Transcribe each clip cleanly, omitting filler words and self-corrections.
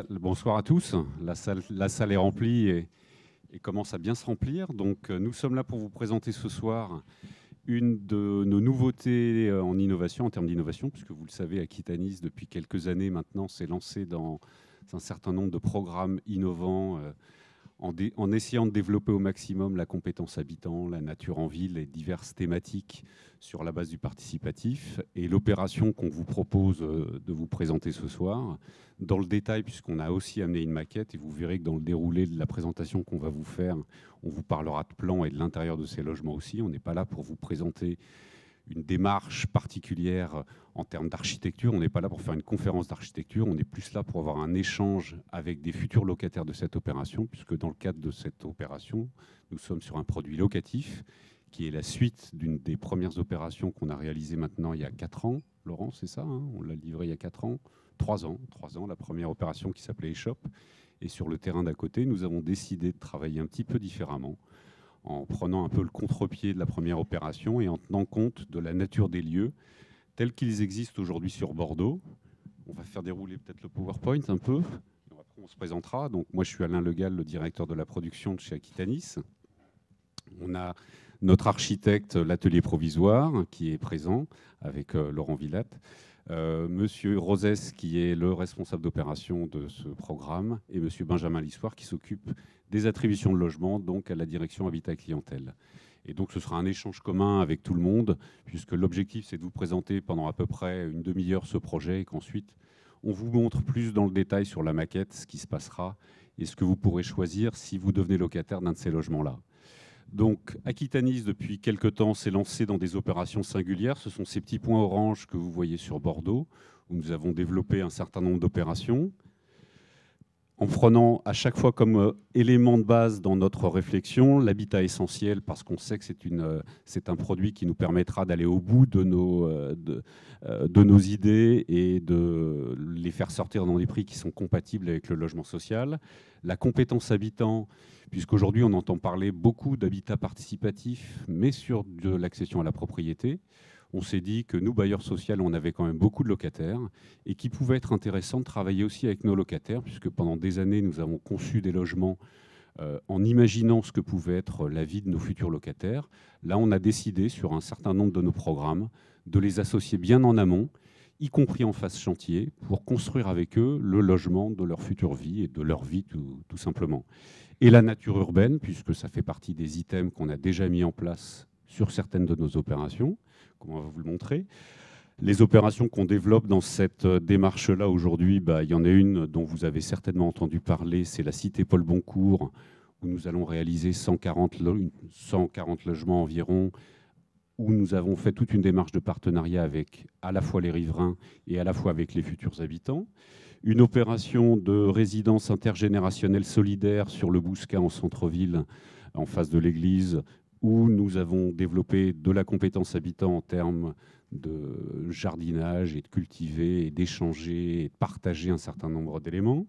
Bonsoir à tous. La salle est remplie et commence à bien se remplir. Donc, nous sommes là pour vous présenter ce soir une de nos nouveautés en innovation, en termes d'innovation, puisque vous le savez, Aquitanis, depuis quelques années maintenant, s'est lancé dans un certain nombre de programmes innovants en essayant de développer au maximum la compétence habitant, la nature en ville et diverses thématiques sur la base du participatif. Et l'opération qu'on vous propose de vous présenter ce soir, dans le détail, puisqu'on a aussi amené une maquette, et vous verrez que dans le déroulé de la présentation qu'on va vous faire, on vous parlera de plans et de l'intérieur de ces logements aussi. On n'est pas là pour vous présenter une démarche particulière en termes d'architecture. On n'est pas là pour faire une conférence d'architecture, on est plus là pour avoir un échange avec des futurs locataires de cette opération, puisque dans le cadre de cette opération, nous sommes sur un produit locatif qui est la suite d'une des premières opérations qu'on a réalisées maintenant il y a 4 ans. Laurent, c'est ça, hein, on l'a livré il y a 4 ans, 3 ans, la première opération qui s'appelait Échoppe. Et sur le terrain d'à côté, nous avons décidé de travailler un petit peu différemment, en prenant un peu le contre-pied de la première opération et en tenant compte de la nature des lieux tels qu'ils existent aujourd'hui sur Bordeaux. On va faire dérouler peut-être le PowerPoint un peu, et après on se présentera. Donc moi je suis Alain Legal, le directeur de la production de chez Aquitanis. On a notre architecte, l'atelier provisoire, qui est présent avec Laurent Villatte. Monsieur Rosès, qui est le responsable d'opération de ce programme, et monsieur Benjamin Lissoir, qui s'occupe des attributions de logement, donc à la direction Habitat Clientèle. Et donc ce sera un échange commun avec tout le monde, puisque l'objectif c'est de vous présenter pendant à peu près une demi-heure ce projet, et qu'ensuite on vous montre plus dans le détail sur la maquette ce qui se passera et ce que vous pourrez choisir si vous devenez locataire d'un de ces logements-là. Donc, Aquitanis, depuis quelque temps, s'est lancé dans des opérations singulières. Ce sont ces petits points orange que vous voyez sur Bordeaux, où nous avons développé un certain nombre d'opérations, en prenant à chaque fois comme élément de base dans notre réflexion l'habitat essentiel, parce qu'on sait que c'est un produit qui nous permettra d'aller au bout de nos idées et de les faire sortir dans des prix qui sont compatibles avec le logement social. La compétence habitant, puisqu'aujourd'hui on entend parler beaucoup d'habitat participatif, mais sur de l'accession à la propriété. On s'est dit que nous, bailleurs sociaux, on avait quand même beaucoup de locataires et qu'il pouvait être intéressant de travailler aussi avec nos locataires, puisque pendant des années, nous avons conçu des logements en imaginant ce que pouvait être la vie de nos futurs locataires. Là, on a décidé, sur un certain nombre de nos programmes, de les associer bien en amont, y compris en phase chantier, pour construire avec eux le logement de leur future vie et de leur vie tout simplement. Et la nature urbaine, puisque ça fait partie des items qu'on a déjà mis en place sur certaines de nos opérations, comme on va vous le montrer. Les opérations qu'on développe dans cette démarche-là aujourd'hui, il y en a une dont vous avez certainement entendu parler, c'est la cité Paul Boncourt, où nous allons réaliser 140 logements environ, où nous avons fait toute une démarche de partenariat avec à la fois les riverains et à la fois avec les futurs habitants. Une opération de résidence intergénérationnelle solidaire sur le Bouscat en centre-ville, en face de l'église, où nous avons développé de la compétence habitant en termes de jardinage et de cultiver et d'échanger et de partager un certain nombre d'éléments.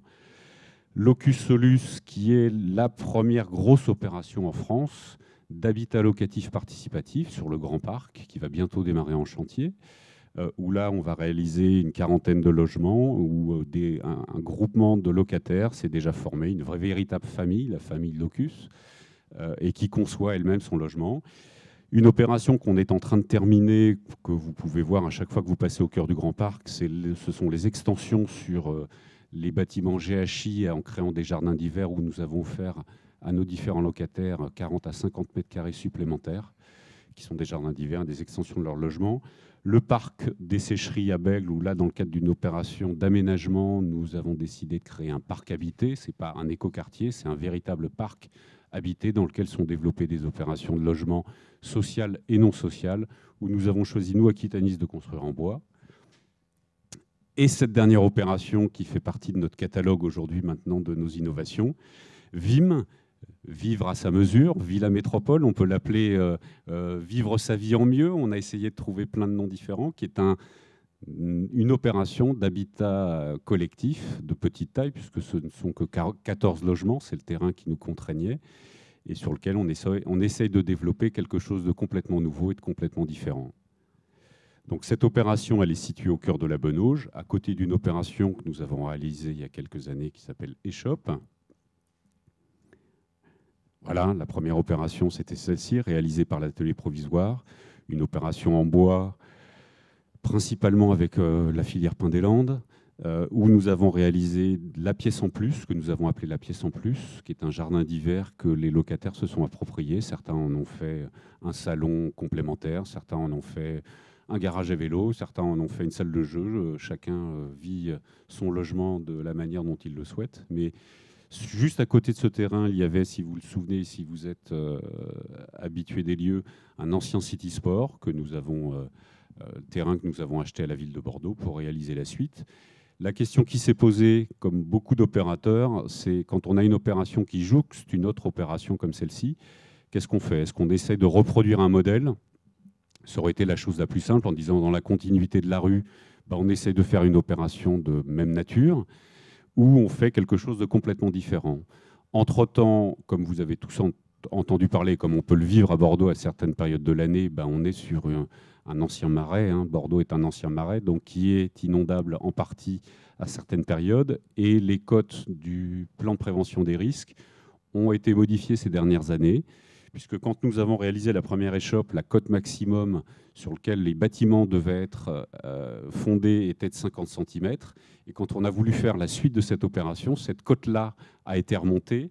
Locus Solus, qui est la première grosse opération en France d'habitat locatif participatif sur le Grand Parc, qui va bientôt démarrer en chantier, où là, on va réaliser une quarantaine de logements, où un groupement de locataires s'est déjà formé, une vraie véritable famille, la famille Locus, et qui conçoit elle-même son logement. Une opération qu'on est en train de terminer, que vous pouvez voir à chaque fois que vous passez au cœur du Grand Parc, ce sont les extensions sur les bâtiments GHI en créant des jardins d'hiver où nous avons offert à nos différents locataires 40 à 50 mètres carrés supplémentaires, qui sont des jardins d'hiver, des extensions de leur logement. Le parc des sécheries à Bègles, où là, dans le cadre d'une opération d'aménagement, nous avons décidé de créer un parc habité. Ce n'est pas un écoquartier, c'est un véritable parc habité dans lequel sont développées des opérations de logement social et non social, où nous avons choisi, nous, Aquitanis, de construire en bois. Et cette dernière opération qui fait partie de notre catalogue aujourd'hui maintenant de nos innovations, VIM, vivre à sa mesure, Villa Métropole, on peut l'appeler vivre sa vie en mieux. On a essayé de trouver plein de noms différents, qui est une opération d'habitat collectif de petite taille, puisque ce ne sont que 14 logements, c'est le terrain qui nous contraignait, et sur lequel on essaye de développer quelque chose de complètement nouveau et de complètement différent. Donc cette opération, elle est située au cœur de la Benauge, à côté d'une opération que nous avons réalisée il y a quelques années qui s'appelle Échoppe. Voilà, la première opération, c'était celle-ci, réalisée par l'atelier provisoire, une opération en bois, principalement avec la filière Pin des Landes, où nous avons réalisé la pièce en plus, que nous avons appelée la pièce en plus, qui est un jardin d'hiver que les locataires se sont appropriés. Certains en ont fait un salon complémentaire, certains en ont fait un garage à vélo, certains en ont fait une salle de jeu. Chacun vit son logement de la manière dont il le souhaite. Mais juste à côté de ce terrain, il y avait, si vous le souvenez, si vous êtes habitué des lieux, un ancien City Sport que nous avons, terrain que nous avons acheté à la ville de Bordeaux pour réaliser la suite. La question qui s'est posée, comme beaucoup d'opérateurs, c'est quand on a une opération qui jouxte une autre opération comme celle-ci, qu'est-ce qu'on fait? Est-ce qu'on essaie de reproduire un modèle? Ça aurait été la chose la plus simple en disant dans la continuité de la rue, on essaie de faire une opération de même nature, ou on fait quelque chose de complètement différent. Entre-temps, comme vous avez tous entendu parler, comme on peut le vivre à Bordeaux à certaines périodes de l'année, on est sur un ancien marais. Bordeaux est un ancien marais, donc qui est inondable en partie à certaines périodes. Et les cotes du plan de prévention des risques ont été modifiées ces dernières années, puisque quand nous avons réalisé la première échoppe, la cote maximum sur laquelle les bâtiments devaient être fondés était de 50 cm. Et quand on a voulu faire la suite de cette opération, cette cote-là a été remontée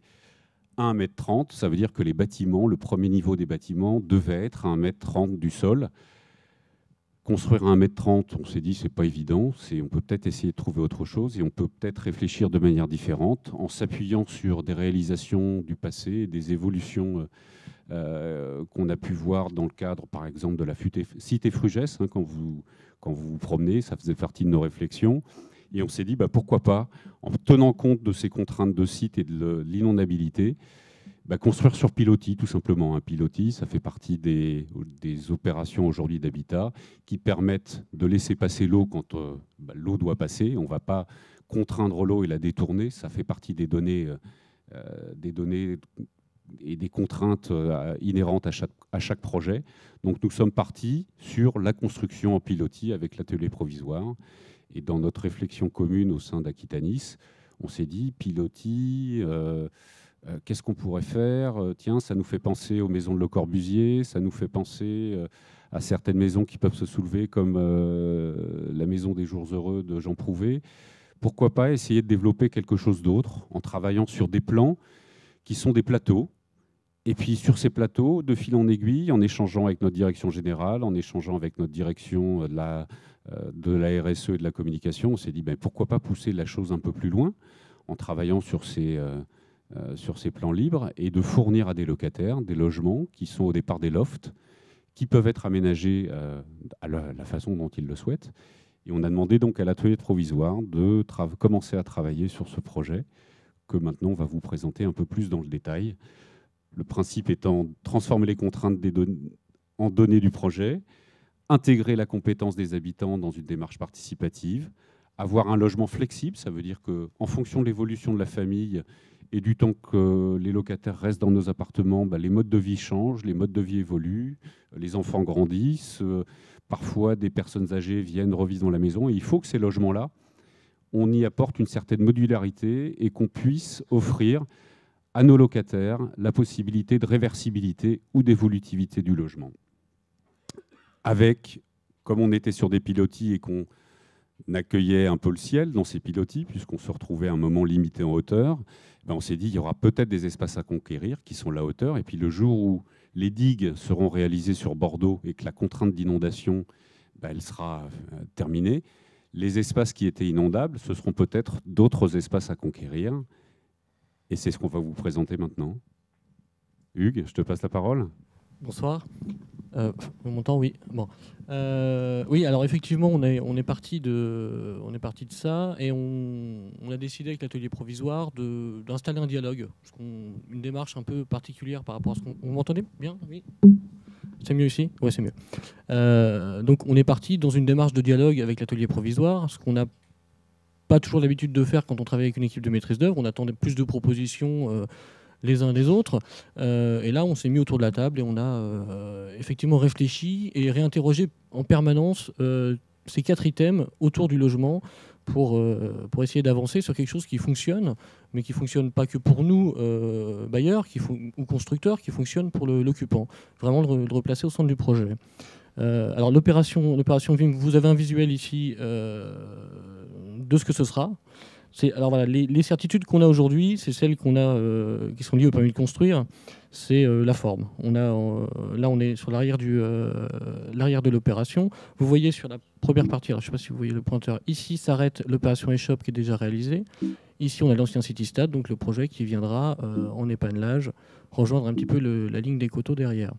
à 1,30 m. Ça veut dire que les bâtiments, le premier niveau des bâtiments, devait être à 1,30 m du sol. Construire à 1,30 m, on s'est dit, c'est pas évident. On peut peut-être essayer de trouver autre chose et on peut peut-être réfléchir de manière différente en s'appuyant sur des réalisations du passé, des évolutions qu'on a pu voir dans le cadre, par exemple, de la Cité Frugès, quand vous vous promenez, ça faisait partie de nos réflexions. Et on s'est dit, pourquoi pas, en tenant compte de ces contraintes de site et de l'inondabilité, construire sur pilotis, tout simplement. Un pilotis, ça fait partie des opérations aujourd'hui d'habitat qui permettent de laisser passer l'eau quand l'eau doit passer. On ne va pas contraindre l'eau et la détourner. Ça fait partie des données et des contraintes inhérentes à chaque projet. Donc nous sommes partis sur la construction en pilotis avec l'atelier provisoire. Et dans notre réflexion commune au sein d'Aquitanis, on s'est dit, pilotis, qu'est-ce qu'on pourrait faire? Tiens, ça nous fait penser aux maisons de Le Corbusier, ça nous fait penser à certaines maisons qui peuvent se soulever, comme la maison des jours heureux de Jean Prouvé. Pourquoi pas essayer de développer quelque chose d'autre en travaillant sur des plans qui sont des plateaux. Et puis sur ces plateaux, de fil en aiguille, en échangeant avec notre direction générale, en échangeant avec notre direction de la RSE et de la communication, on s'est dit pourquoi pas pousser la chose un peu plus loin en travaillant sur ces plans libres et de fournir à des locataires des logements qui sont au départ des lofts, qui peuvent être aménagés à la façon dont ils le souhaitent. Et on a demandé donc à l'atelier provisoire de commencer à travailler sur ce projet que maintenant on va vous présenter un peu plus dans le détail. Le principe étant de transformer les contraintes en données du projet, intégrer la compétence des habitants dans une démarche participative, avoir un logement flexible, ça veut dire qu'en fonction de l'évolution de la famille et du temps que les locataires restent dans nos appartements, les modes de vie changent, les modes de vie évoluent, les enfants grandissent, parfois des personnes âgées viennent revivre dans la maison, et il faut que ces logements-là, on y apporte une certaine modularité et qu'on puisse offrir à nos locataires la possibilité de réversibilité ou d'évolutivité du logement. Avec, comme on était sur des pilotis et qu'on accueillait un peu le ciel dans ces pilotis, puisqu'on se retrouvait à un moment limité en hauteur, on s'est dit qu'il y aura peut-être des espaces à conquérir qui sont la hauteur. Et puis le jour où les digues seront réalisées sur Bordeaux et que la contrainte d'inondation elle sera terminée, les espaces qui étaient inondables, ce seront peut-être d'autres espaces à conquérir. Et c'est ce qu'on va vous présenter maintenant. Hugues, je te passe la parole. Bonsoir. On m'entend, oui. Bon. Oui, alors effectivement, on est parti de ça et on a décidé avec l'atelier provisoire d'installer un dialogue, une démarche un peu particulière par rapport à ce qu'on... Vous m'entendez bien? Oui. C'est mieux ici? Oui, c'est mieux. Donc on est parti dans une démarche de dialogue avec l'atelier provisoire, ce qu'on n'a pas toujours l'habitude de faire quand on travaille avec une équipe de maîtrise d'œuvre. On attendait plus de propositions les uns des autres. Et là, on s'est mis autour de la table et on a effectivement réfléchi et réinterrogé en permanence ces 4 items autour du logement pour essayer d'avancer sur quelque chose qui fonctionne, mais qui ne fonctionne pas que pour nous, bailleurs ou constructeurs, qui fonctionne pour l'occupant. Vraiment le replacer au centre du projet. Alors l'opération VIM, vous avez un visuel ici de ce que ce sera. Alors voilà, les certitudes qu'on a aujourd'hui, c'est celles qu'on a, qui sont liées au permis de construire, c'est la forme. Là, on est sur l'arrière de l'opération. Vous voyez sur la première partie, alors, je ne sais pas si vous voyez le pointeur, ici s'arrête l'opération Échoppe qui est déjà réalisée. Ici, on a l'ancien City-Stade, donc le projet qui viendra en épanelage, rejoindre un petit peu la ligne des coteaux derrière.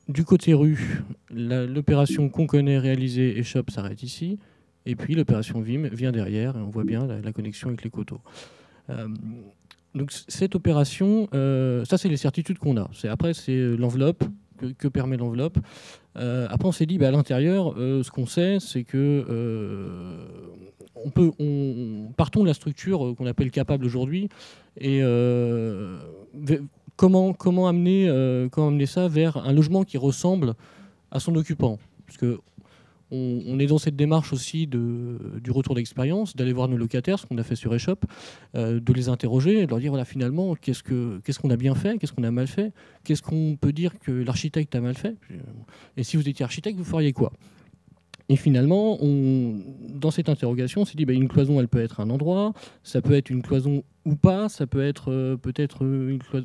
Du côté rue, l'opération qu'on connaît réalisée Échoppe s'arrête ici. Et puis l'opération VIM vient derrière, et on voit bien la connexion avec les coteaux. Donc cette opération, ça c'est les certitudes qu'on a. Après c'est l'enveloppe, que permet l'enveloppe. Après on s'est dit, à l'intérieur, ce qu'on sait, c'est que partons de la structure qu'on appelle capable aujourd'hui, et comment amener ça vers un logement qui ressemble à son occupant. Parce que on est dans cette démarche aussi du retour d'expérience, d'aller voir nos locataires, ce qu'on a fait sur Échoppe, de les interroger, de leur dire voilà, finalement, qu'est-ce qu'on a bien fait, qu'est-ce qu'on a mal fait, qu'est-ce qu'on peut dire que l'architecte a mal fait, et si vous étiez architecte, vous feriez quoi? Et finalement, dans cette interrogation, on s'est dit une cloison, elle peut être un endroit, ça peut être une cloison ou pas, ça peut être peut-être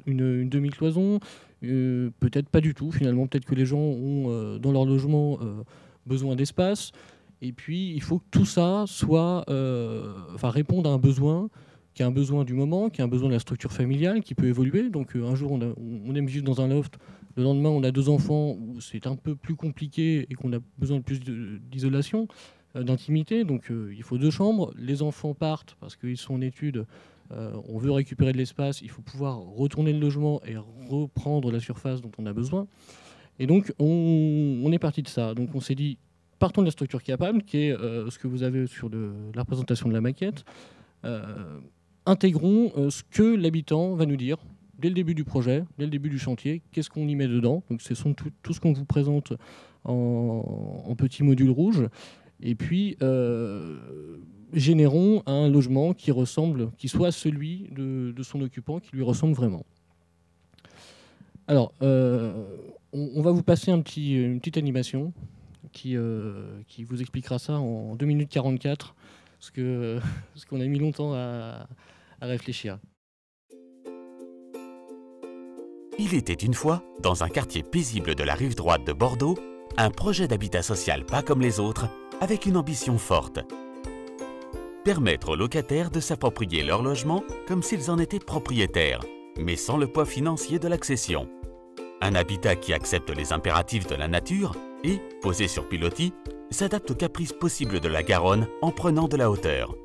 une demi-cloison, peut-être pas du tout, finalement, peut-être que les gens ont dans leur logement besoin d'espace, et puis il faut que tout ça réponde à un besoin, qui est un besoin du moment, qui est un besoin de la structure familiale, qui peut évoluer. Donc un jour on aime vivre dans un loft, le lendemain on a 2 enfants, où c'est un peu plus compliqué et qu'on a besoin de plus d'isolation, d'intimité, donc il faut 2 chambres, les enfants partent parce qu'ils sont en études, on veut récupérer de l'espace, il faut pouvoir retourner le logement et reprendre la surface dont on a besoin. Et donc, on est parti de ça. Donc, on s'est dit, partons de la structure capable, qui est ce que vous avez sur la représentation de la maquette. Intégrons ce que l'habitant va nous dire dès le début du projet, dès le début du chantier. Qu'est-ce qu'on y met dedans? Donc, ce sont tout ce qu'on vous présente en petits modules rouges. Et puis, générons un logement qui soit celui de son occupant, qui lui ressemble vraiment. Alors, on va vous passer une petite animation qui vous expliquera ça en 2 minutes 44, parce qu'on a mis longtemps à réfléchir. Il était une fois, dans un quartier paisible de la rive droite de Bordeaux, un projet d'habitat social pas comme les autres, avec une ambition forte. Permettre aux locataires de s'approprier leur logement comme s'ils en étaient propriétaires, mais sans le poids financier de l'accession. Un habitat qui accepte les impératifs de la nature et, posé sur pilotis, s'adapte aux caprices possibles de la Garonne en prenant de la hauteur.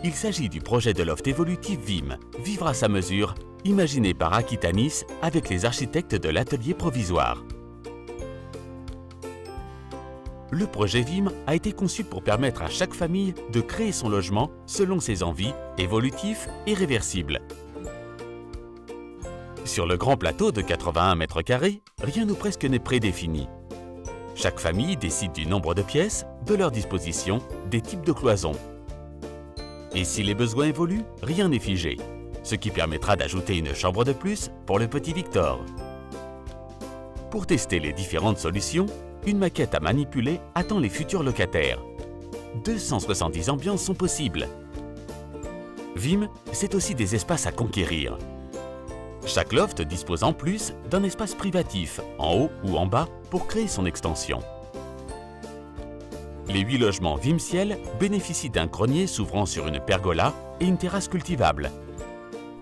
Il s'agit du projet de loft évolutif VIM, Vivre à sa mesure, imaginé par Aquitanis avec les architectes de l'atelier provisoire. Le projet VIM a été conçu pour permettre à chaque famille de créer son logement selon ses envies, évolutif et réversible. Sur le grand plateau de 81 mètres carrés, rien ou presque n'est prédéfini. Chaque famille décide du nombre de pièces, de leur disposition, des types de cloisons. Et si les besoins évoluent, rien n'est figé, ce qui permettra d'ajouter une chambre de plus pour le petit Victor. Pour tester les différentes solutions, une maquette à manipuler attend les futurs locataires. 270 ambiances sont possibles. VIM, c'est aussi des espaces à conquérir. Chaque loft dispose en plus d'un espace privatif, en haut ou en bas, pour créer son extension. Les 8 logements VIM Ciel bénéficient d'un grenier s'ouvrant sur une pergola et une terrasse cultivable.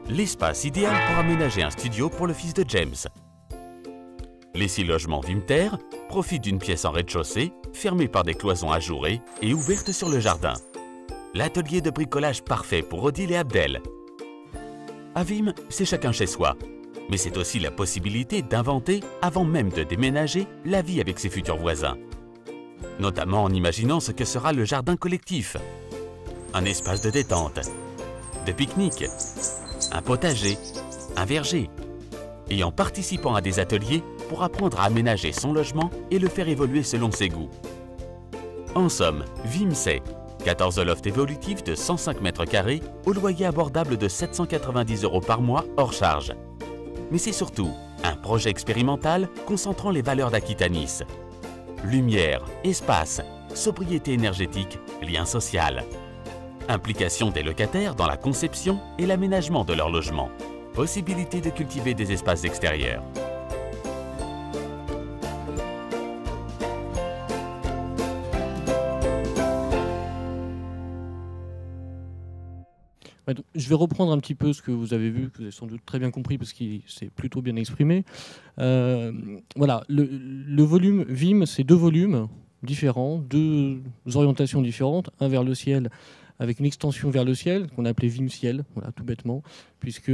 L'espace idéal pour aménager un studio pour le fils de James. Les 6 logements VIM Terre profitent d'une pièce en rez-de-chaussée, fermée par des cloisons ajourées et ouverte sur le jardin. L'atelier de bricolage parfait pour Odile et Abdel. À VIM, c'est chacun chez soi, mais c'est aussi la possibilité d'inventer, avant même de déménager, la vie avec ses futurs voisins. Notamment en imaginant ce que sera le jardin collectif. Un espace de détente, de pique-nique, un potager, un verger. Et en participant à des ateliers pour apprendre à aménager son logement et le faire évoluer selon ses goûts. En somme, Vimsay, 14 lofts évolutifs de 105 mètres carrés au loyer abordable de 790 € par mois hors charge. Mais c'est surtout un projet expérimental concentrant les valeurs d'Aquitanis. Lumière, espace, sobriété énergétique, lien social. Implication des locataires dans la conception et l'aménagement de leur logement. Possibilité de cultiver des espaces extérieurs. Ouais, donc, je vais reprendre un petit peu ce que vous avez vu, que vous avez sans doute très bien compris parce qu'il s'est plutôt bien exprimé. Voilà, le volume VIM, c'est 2 volumes différents, 2 orientations différentes, un vers le ciel avec une extension vers le ciel qu'on a appelé VIM ciel, voilà, tout bêtement, puisque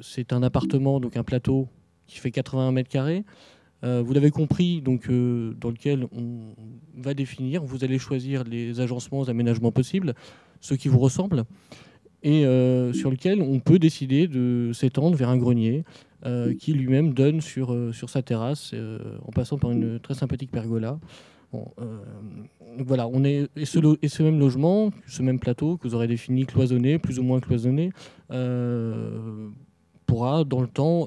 c'est un appartement, donc un plateau qui fait 81 mètres carrés. Vous l'avez compris, donc, dans lequel on va définir, vous allez choisir les agencements, les aménagements possibles, ceux qui vous ressemblent, et sur lequel on peut décider de s'étendre vers un grenier qui lui-même donne sur sa terrasse, en passant par une très sympathique pergola. Bon, donc voilà, et ce même logement, ce même plateau que vous aurez défini cloisonné, plus ou moins cloisonné, pourra dans le temps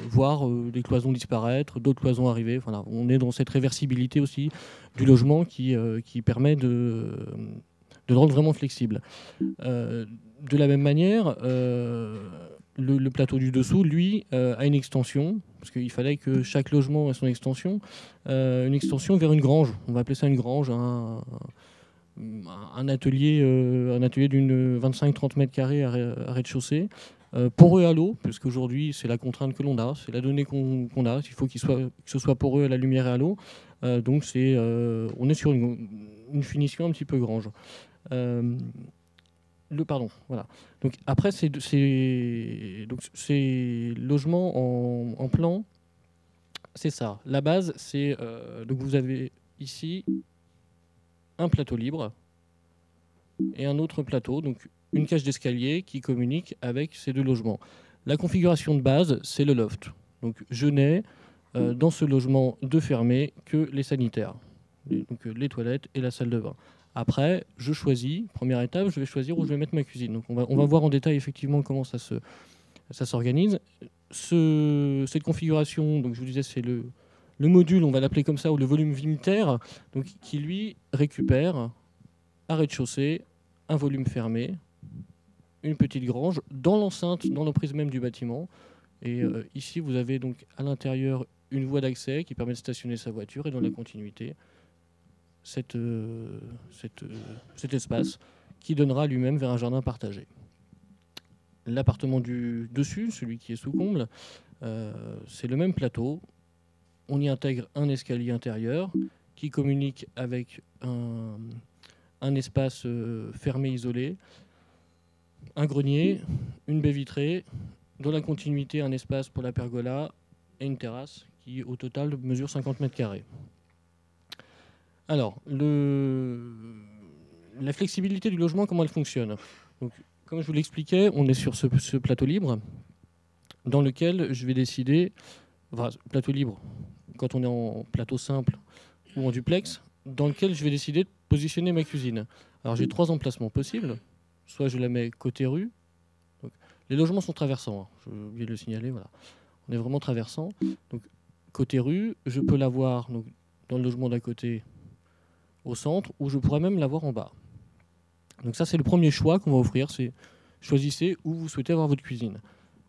voir des cloisons disparaître, d'autres cloisons arriver. Voilà, on est dans cette réversibilité aussi du logement qui permet de le rendre vraiment flexible. De la même manière, le plateau du dessous, lui, a une extension, parce qu'il fallait que chaque logement ait son extension, une extension vers une grange. On va appeler ça une grange, un atelier d'une 25-30 mètres carrés à rez-de-chaussée, poreux à l'eau, parce qu'aujourd'hui, c'est la contrainte que l'on a, c'est la donnée qu'on a, il faut que ce soit poreux à la lumière et à l'eau. Donc on est sur une finition un petit peu grange. Voilà. Donc après, ces logements en plan, c'est ça. La base, c'est donc vous avez ici un plateau libre et un autre plateau, donc une cage d'escalier qui communique avec ces 2 logements. La configuration de base, c'est le loft. Donc je n'ai dans ce logement de fermé que les sanitaires, donc les toilettes et la salle de bain. Après, je choisis, première étape, je vais choisir où je vais mettre ma cuisine. Donc on va voir en détail effectivement comment ça s'organise. Cette configuration, donc je vous disais, c'est le module, on va l'appeler comme ça, ou le volume Vimter, donc qui lui récupère à rez-de-chaussée un volume fermé, une petite grange dans l'enceinte, dans l'emprise même du bâtiment. Et ici, vous avez donc à l'intérieur une voie d'accès qui permet de stationner sa voiture, et dans la continuité, cet espace qui donnera lui-même vers un jardin partagé. L'appartement du dessus, celui qui est sous comble, c'est le même plateau. On y intègre un escalier intérieur qui communique avec un espace fermé, isolé, un grenier, une baie vitrée, dans la continuité un espace pour la pergola et une terrasse qui au total mesure 50 mètres carrés. Alors, la flexibilité du logement, comment elle fonctionne? Donc, comme je vous l'expliquais, on est sur ce plateau libre dans lequel je vais décider, enfin, plateau libre, quand on est en plateau simple ou en duplex, dans lequel je vais décider de positionner ma cuisine. Alors, j'ai 3 emplacements possibles. Soit je la mets côté rue. Donc, les logements sont traversants, hein, j'ai oublié de le signaler, voilà. On est vraiment traversant. Donc, côté rue, je peux l'avoir donc, dans le logement d'à côté, au centre, ou je pourrais même l'avoir en bas. Donc ça, c'est le premier choix qu'on va offrir, c'est choisissez où vous souhaitez avoir votre cuisine.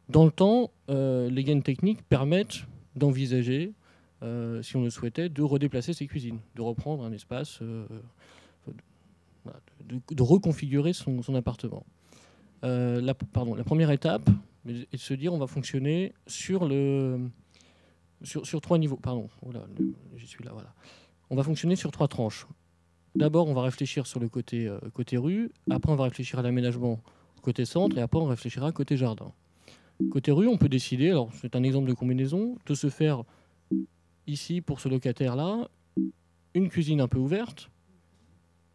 Dans le temps, les gaines techniques permettent d'envisager, si on le souhaitait, de redéplacer ses cuisines, de reprendre un espace, de reconfigurer son appartement. La première étape est de se dire on va fonctionner sur 3 niveaux. J'y suis là, voilà. On va fonctionner sur 3 tranches. D'abord, on va réfléchir sur le côté rue. Après, on va réfléchir à l'aménagement côté centre. Et après, on réfléchira côté jardin. Côté rue, on peut décider, alors c'est un exemple de combinaison, de se faire ici, pour ce locataire-là, une cuisine un peu ouverte,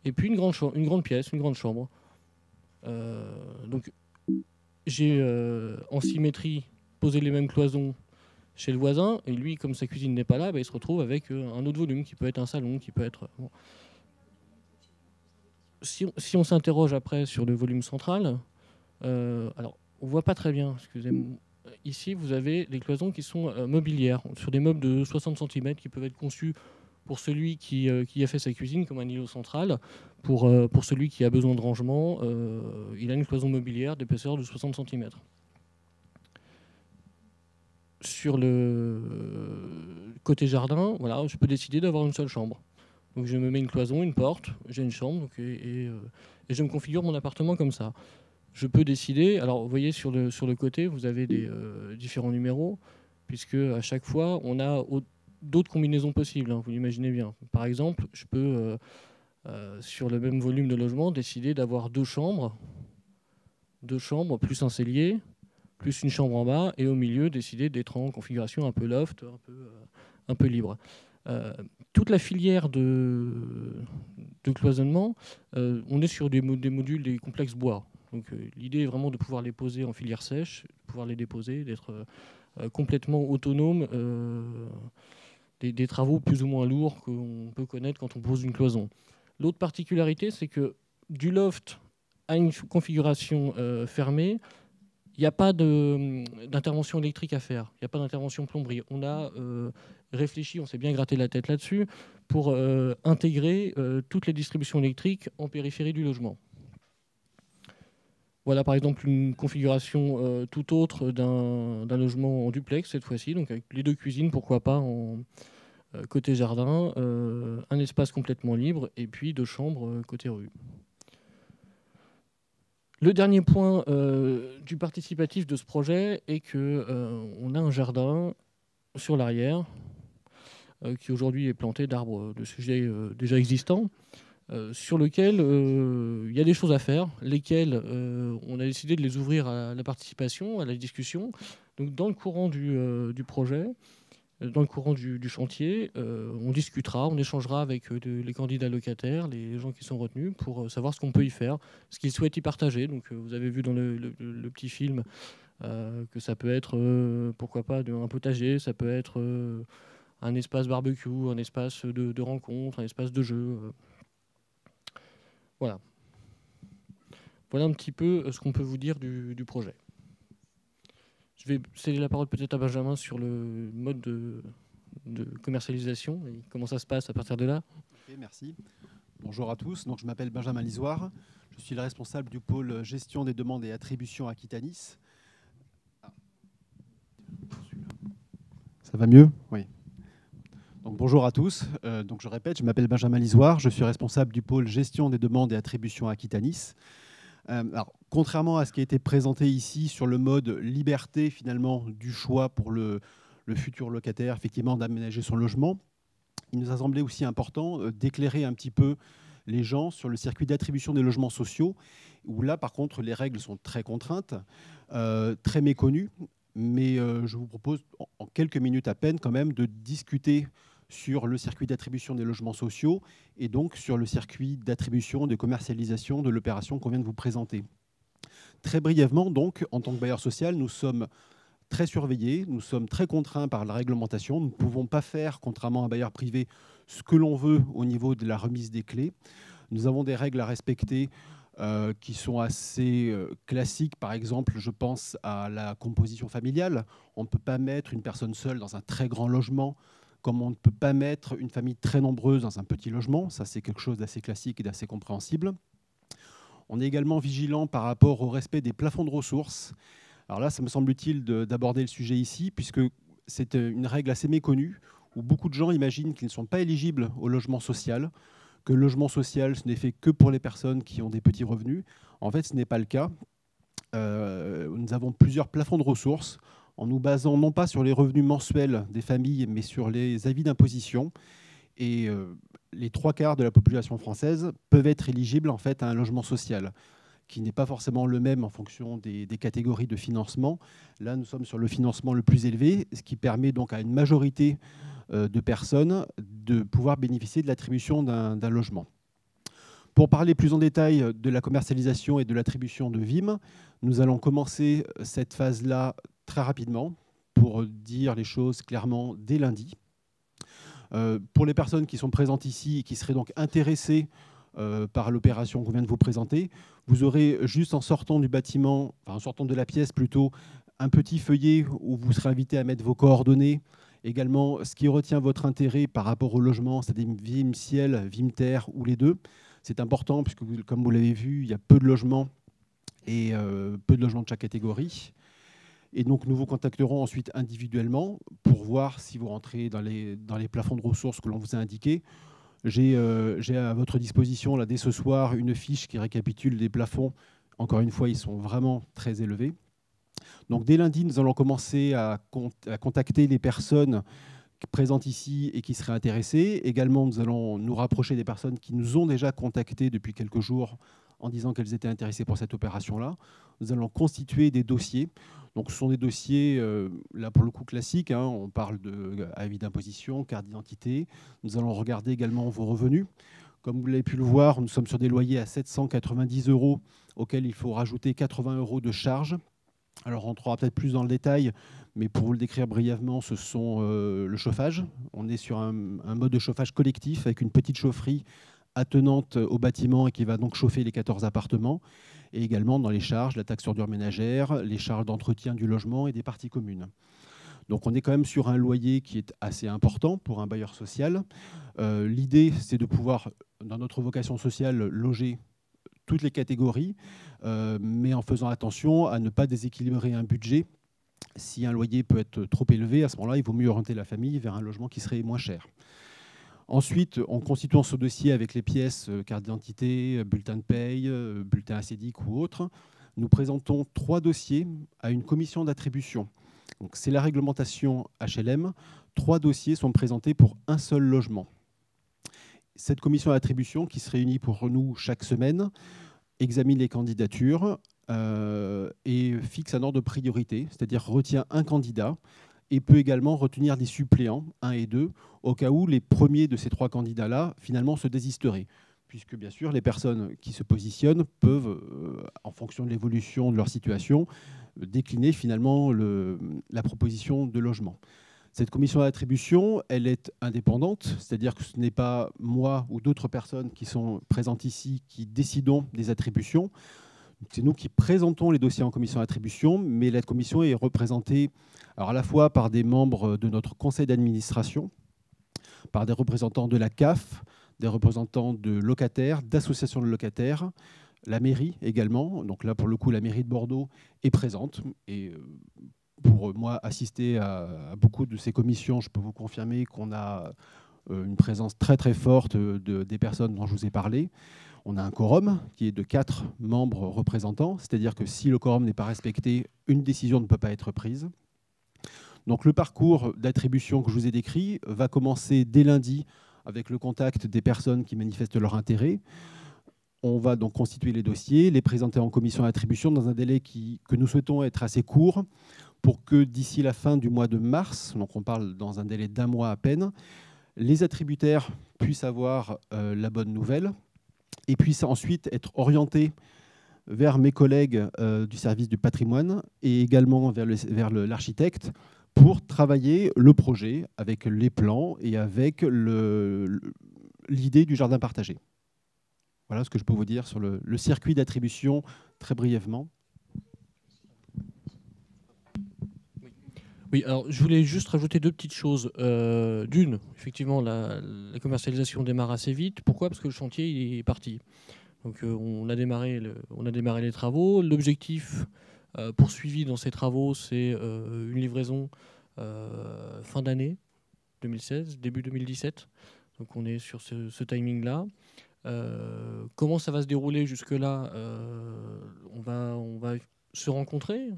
et puis une grande pièce, une grande chambre. Donc, j'ai en symétrie posé les mêmes cloisons chez le voisin, et lui, comme sa cuisine n'est pas là, il se retrouve avec un autre volume qui peut être un salon, qui peut être... Bon. Si on s'interroge après sur le volume central, alors on voit pas très bien, excusez-moi. Ici, vous avez des cloisons qui sont mobilières, sur des meubles de 60 cm qui peuvent être conçus pour celui qui a fait sa cuisine comme un îlot central. Pour celui qui a besoin de rangement, il a une cloison mobilière d'épaisseur de 60 cm. Sur le côté jardin, voilà, je peux décider d'avoir une seule chambre. Donc je me mets une cloison, une porte, j'ai une chambre, donc, et je me configure mon appartement comme ça. Je peux décider, alors vous voyez sur le côté, vous avez des différents numéros, puisque à chaque fois, on a d'autres combinaisons possibles, hein, vous l'imaginez bien. Par exemple, je peux, sur le même volume de logement, décider d'avoir deux chambres plus un cellier, plus une chambre en bas, et au milieu, décider d'être en configuration un peu loft, un peu libre. Toute la filière de cloisonnement, on est sur des modules, des complexes bois. Donc l'idée est vraiment de pouvoir les poser en filière sèche, de pouvoir les déposer, d'être complètement autonome des travaux plus ou moins lourds qu'on peut connaître quand on pose une cloison. L'autre particularité, c'est que du loft à une configuration fermée, il n'y a pas d'intervention électrique à faire, il n'y a pas d'intervention plomberie. On a réfléchi, on s'est bien gratté la tête là-dessus, pour intégrer toutes les distributions électriques en périphérie du logement. Voilà par exemple une configuration tout autre d'un logement en duplex cette fois-ci, donc avec les deux cuisines, pourquoi pas en côté jardin, un espace complètement libre et puis deux chambres côté rue. Le dernier point du participatif de ce projet est qu'on a un jardin sur l'arrière qui aujourd'hui est planté d'arbres de sujets déjà existants, sur lequel il y a des choses à faire, lesquelles on a décidé de les ouvrir à la participation, à la discussion. Donc dans le courant du projet, dans le courant du chantier, on discutera, on échangera avec les candidats locataires, les gens qui sont retenus, pour savoir ce qu'on peut y faire, ce qu'ils souhaitent y partager. Donc vous avez vu dans le petit film que ça peut être, pourquoi pas, un potager, ça peut être un espace barbecue, un espace de rencontre, un espace de jeu. Voilà. Voilà un petit peu ce qu'on peut vous dire du projet. Je vais céder la parole peut-être à Benjamin sur le mode de commercialisation et comment ça se passe à partir de là. Okay, merci. Bonjour à tous. Donc, je m'appelle Benjamin Lisoire. Je suis le responsable du pôle gestion des demandes et attributions à Aquitanis. Ça va mieux? Oui. Donc, bonjour à tous. Donc, je répète, je m'appelle Benjamin Lisoire. Je suis responsable du pôle gestion des demandes et attributions à Aquitanis. Alors, contrairement à ce qui a été présenté ici sur le mode liberté finalement du choix pour le futur locataire, effectivement, d'aménager son logement, il nous a semblé aussi important d'éclairer un petit peu les gens sur le circuit d'attribution des logements sociaux, où là, par contre, les règles sont très contraintes, très méconnues, mais je vous propose en quelques minutes à peine quand même de discuter sur le circuit d'attribution des logements sociaux et donc sur le circuit d'attribution, de commercialisation de l'opération qu'on vient de vous présenter. Très brièvement, donc, en tant que bailleur social, nous sommes très surveillés, nous sommes très contraints par la réglementation. Nous ne pouvons pas faire, contrairement à un bailleur privé, ce que l'on veut au niveau de la remise des clés. Nous avons des règles à respecter qui sont assez classiques. Par exemple, je pense à la composition familiale. On ne peut pas mettre une personne seule dans un très grand logement, comme on ne peut pas mettre une famille très nombreuse dans un petit logement. Ça, c'est quelque chose d'assez classique et d'assez compréhensible. On est également vigilant par rapport au respect des plafonds de ressources. Alors là, ça me semble utile d'aborder le sujet ici, puisque c'est une règle assez méconnue, où beaucoup de gens imaginent qu'ils ne sont pas éligibles au logement social, que le logement social, ce n'est fait que pour les personnes qui ont des petits revenus. En fait, ce n'est pas le cas. Nous avons plusieurs plafonds de ressources, en nous basant non pas sur les revenus mensuels des familles, mais sur les avis d'imposition. Et les 3/4 de la population française peuvent être éligibles en fait, à un logement social, qui n'est pas forcément le même en fonction des catégories de financement. Là, nous sommes sur le financement le plus élevé, ce qui permet donc à une majorité de personnes de pouvoir bénéficier de l'attribution d'un logement. Pour parler plus en détail de la commercialisation et de l'attribution de VIM, nous allons commencer cette phase-là très rapidement pour dire les choses clairement dès lundi. Pour les personnes qui sont présentes ici et qui seraient donc intéressées par l'opération qu'on vient de vous présenter, vous aurez juste en sortant du bâtiment, enfin en sortant de la pièce plutôt, un petit feuillet où vous serez invité à mettre vos coordonnées. Également, ce qui retient votre intérêt par rapport au logement, c'est-à-dire VIM ciel, VIM terre ou les deux. C'est important puisque, comme vous l'avez vu, il y a peu de logements et peu de logements de chaque catégorie. Et donc, nous vous contacterons ensuite individuellement pour voir si vous rentrez dans les plafonds de ressources que l'on vous a indiqués. J'ai à votre disposition, là, dès ce soir, une fiche qui récapitule les plafonds. Encore une fois, ils sont vraiment très élevés. Donc, dès lundi, nous allons commencer à contacter les personnes présentes ici et qui seraient intéressées. Également, nous allons nous rapprocher des personnes qui nous ont déjà contactés depuis quelques jours en disant qu'elles étaient intéressées pour cette opération-là. Nous allons constituer des dossiers. Donc, ce sont des dossiers, là, pour le coup, classiques. Hein. On parle d'avis d'imposition, carte d'identité. Nous allons regarder également vos revenus. Comme vous l'avez pu le voir, nous sommes sur des loyers à 790 € auxquels il faut rajouter 80 € de charges. Alors, on rentrera peut-être plus dans le détail, mais pour vous le décrire brièvement, ce sont le chauffage. On est sur un mode de chauffage collectif avec une petite chaufferie attenante au bâtiment et qui va donc chauffer les 14 appartements. Et également dans les charges, la taxe ordure ménagère, les charges d'entretien du logement et des parties communes. Donc on est quand même sur un loyer qui est assez important pour un bailleur social. L'idée, c'est de pouvoir, dans notre vocation sociale, loger toutes les catégories, mais en faisant attention à ne pas déséquilibrer un budget. Si un loyer peut être trop élevé, à ce moment-là, il vaut mieux orienter la famille vers un logement qui serait moins cher. Ensuite, en constituant ce dossier avec les pièces, carte d'identité, bulletin de paye, bulletin acédique ou autre, nous présentons 3 dossiers à une commission d'attribution. C'est la réglementation HLM. 3 dossiers sont présentés pour un seul logement. Cette commission d'attribution, qui se réunit pour nous chaque semaine, examine les candidatures et fixe un ordre de priorité, c'est-à-dire retient un candidat et peut également retenir des suppléants, 1 et 2, au cas où les premiers de ces 3 candidats-là, finalement, se désisteraient. Puisque, bien sûr, les personnes qui se positionnent peuvent, en fonction de l'évolution de leur situation, décliner finalement la proposition de logement. Cette commission d'attribution, elle est indépendante, c'est-à-dire que ce n'est pas moi ou d'autres personnes qui sont présentes ici qui décidons des attributions. C'est nous qui présentons les dossiers en commission d'attribution, mais la commission est représentée alors à la fois par des membres de notre conseil d'administration, par des représentants de la CAF, des représentants de locataires, d'associations de locataires, la mairie également. Donc là, pour le coup, la mairie de Bordeaux est présente. Et pour moi, assister à beaucoup de ces commissions, je peux vous confirmer qu'on a une présence très très forte des personnes dont je vous ai parlé. On a un quorum qui est de 4 membres représentants, c'est-à-dire que si le quorum n'est pas respecté, une décision ne peut pas être prise. Donc le parcours d'attribution que je vous ai décrit va commencer dès lundi avec le contact des personnes qui manifestent leur intérêt. On va donc constituer les dossiers, les présenter en commission d'attribution dans un délai que nous souhaitons être assez court pour que d'ici la fin du mois de mars, donc on parle dans un délai d'1 mois à peine, les attributaires puissent avoir la bonne nouvelle et puissent ensuite être orientés vers mes collègues du service du patrimoine et également vers l'architecte pour travailler le projet avec les plans et avec l'idée du jardin partagé. Voilà ce que je peux vous dire sur le circuit d'attribution très brièvement. Oui, alors je voulais juste rajouter 2 petites choses. D'une, effectivement, la commercialisation démarre assez vite. Pourquoi ? Parce que le chantier il est parti. Donc on a démarré les travaux. L'objectif poursuivi dans ces travaux, c'est une livraison fin d'année 2016, début 2017. Donc on est sur ce timing-là. Comment ça va se dérouler jusque-là ? On va se rencontrer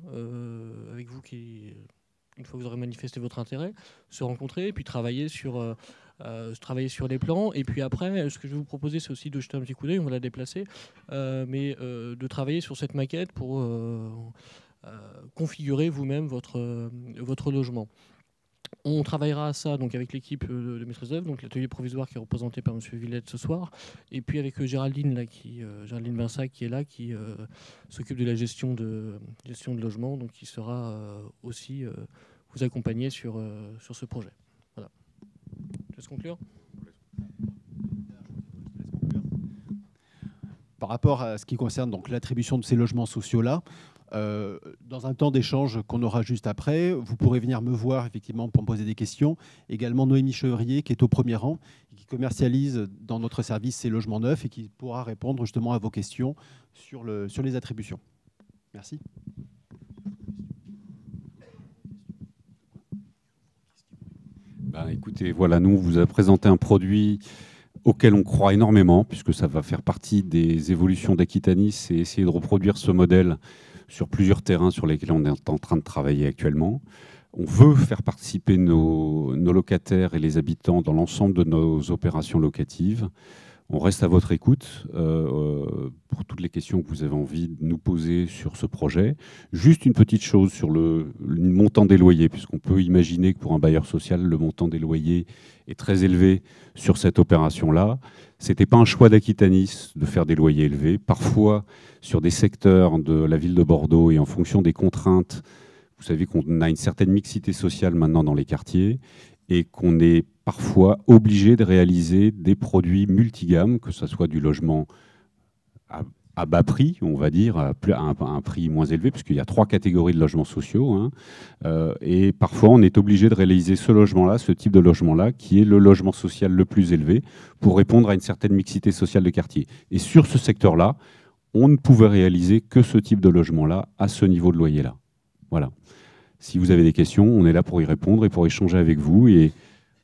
avec vous qui, une fois que vous aurez manifesté votre intérêt, se rencontrer et puis travailler sur les plans. Et puis après, ce que je vais vous proposer, c'est aussi de jeter un petit coup d'œil, on va la déplacer, mais de travailler sur cette maquette pour configurer vous-même votre logement. On travaillera à ça donc, avec l'équipe de maîtrise d'œuvre, donc l'atelier provisoire qui est représenté par M. Villette ce soir, et puis avec Géraldine, Géraldine Vinsac qui est là, qui s'occupe de la gestion de logement, donc qui sera aussi vous accompagner sur ce projet. Voilà. Je laisse conclure. Par rapport à ce qui concerne donc l'attribution de ces logements sociaux-là, dans un temps d'échange qu'on aura juste après, vous pourrez venir me voir effectivement pour me poser des questions. Également Noémie Chevrier qui est au premier rang, qui commercialise dans notre service ces logements neufs et qui pourra répondre justement à vos questions sur les attributions. Merci. Écoutez, voilà, nous, on vous a présenté un produit auquel on croit énormément, puisque ça va faire partie des évolutions d'Aquitanis et essayer de reproduire ce modèle sur plusieurs terrains sur lesquels on est en train de travailler actuellement. On veut faire participer nos locataires et les habitants dans l'ensemble de nos opérations locatives. On reste à votre écoute pour toutes les questions que vous avez envie de nous poser sur ce projet. Juste une petite chose sur le montant des loyers, puisqu'on peut imaginer que pour un bailleur social, le montant des loyers est très élevé sur cette opération-là. Ce n'était pas un choix d'Aquitanis de faire des loyers élevés. Parfois, sur des secteurs de la ville de Bordeaux et en fonction des contraintes, vous savez qu'on a une certaine mixité sociale maintenant dans les quartiers et qu'on est parfois obligé de réaliser des produits multigammes, que ce soit du logement à bas prix, on va dire, à un prix moins élevé, puisqu'il y a 3 catégories de logements sociaux. Hein, et parfois, on est obligé de réaliser ce logement-là, ce type de logement-là, qui est le logement social le plus élevé, pour répondre à une certaine mixité sociale de quartier. Et sur ce secteur-là, on ne pouvait réaliser que ce type de logement-là, à ce niveau de loyer-là. Voilà. Si vous avez des questions, on est là pour y répondre et pour échanger avec vous. Et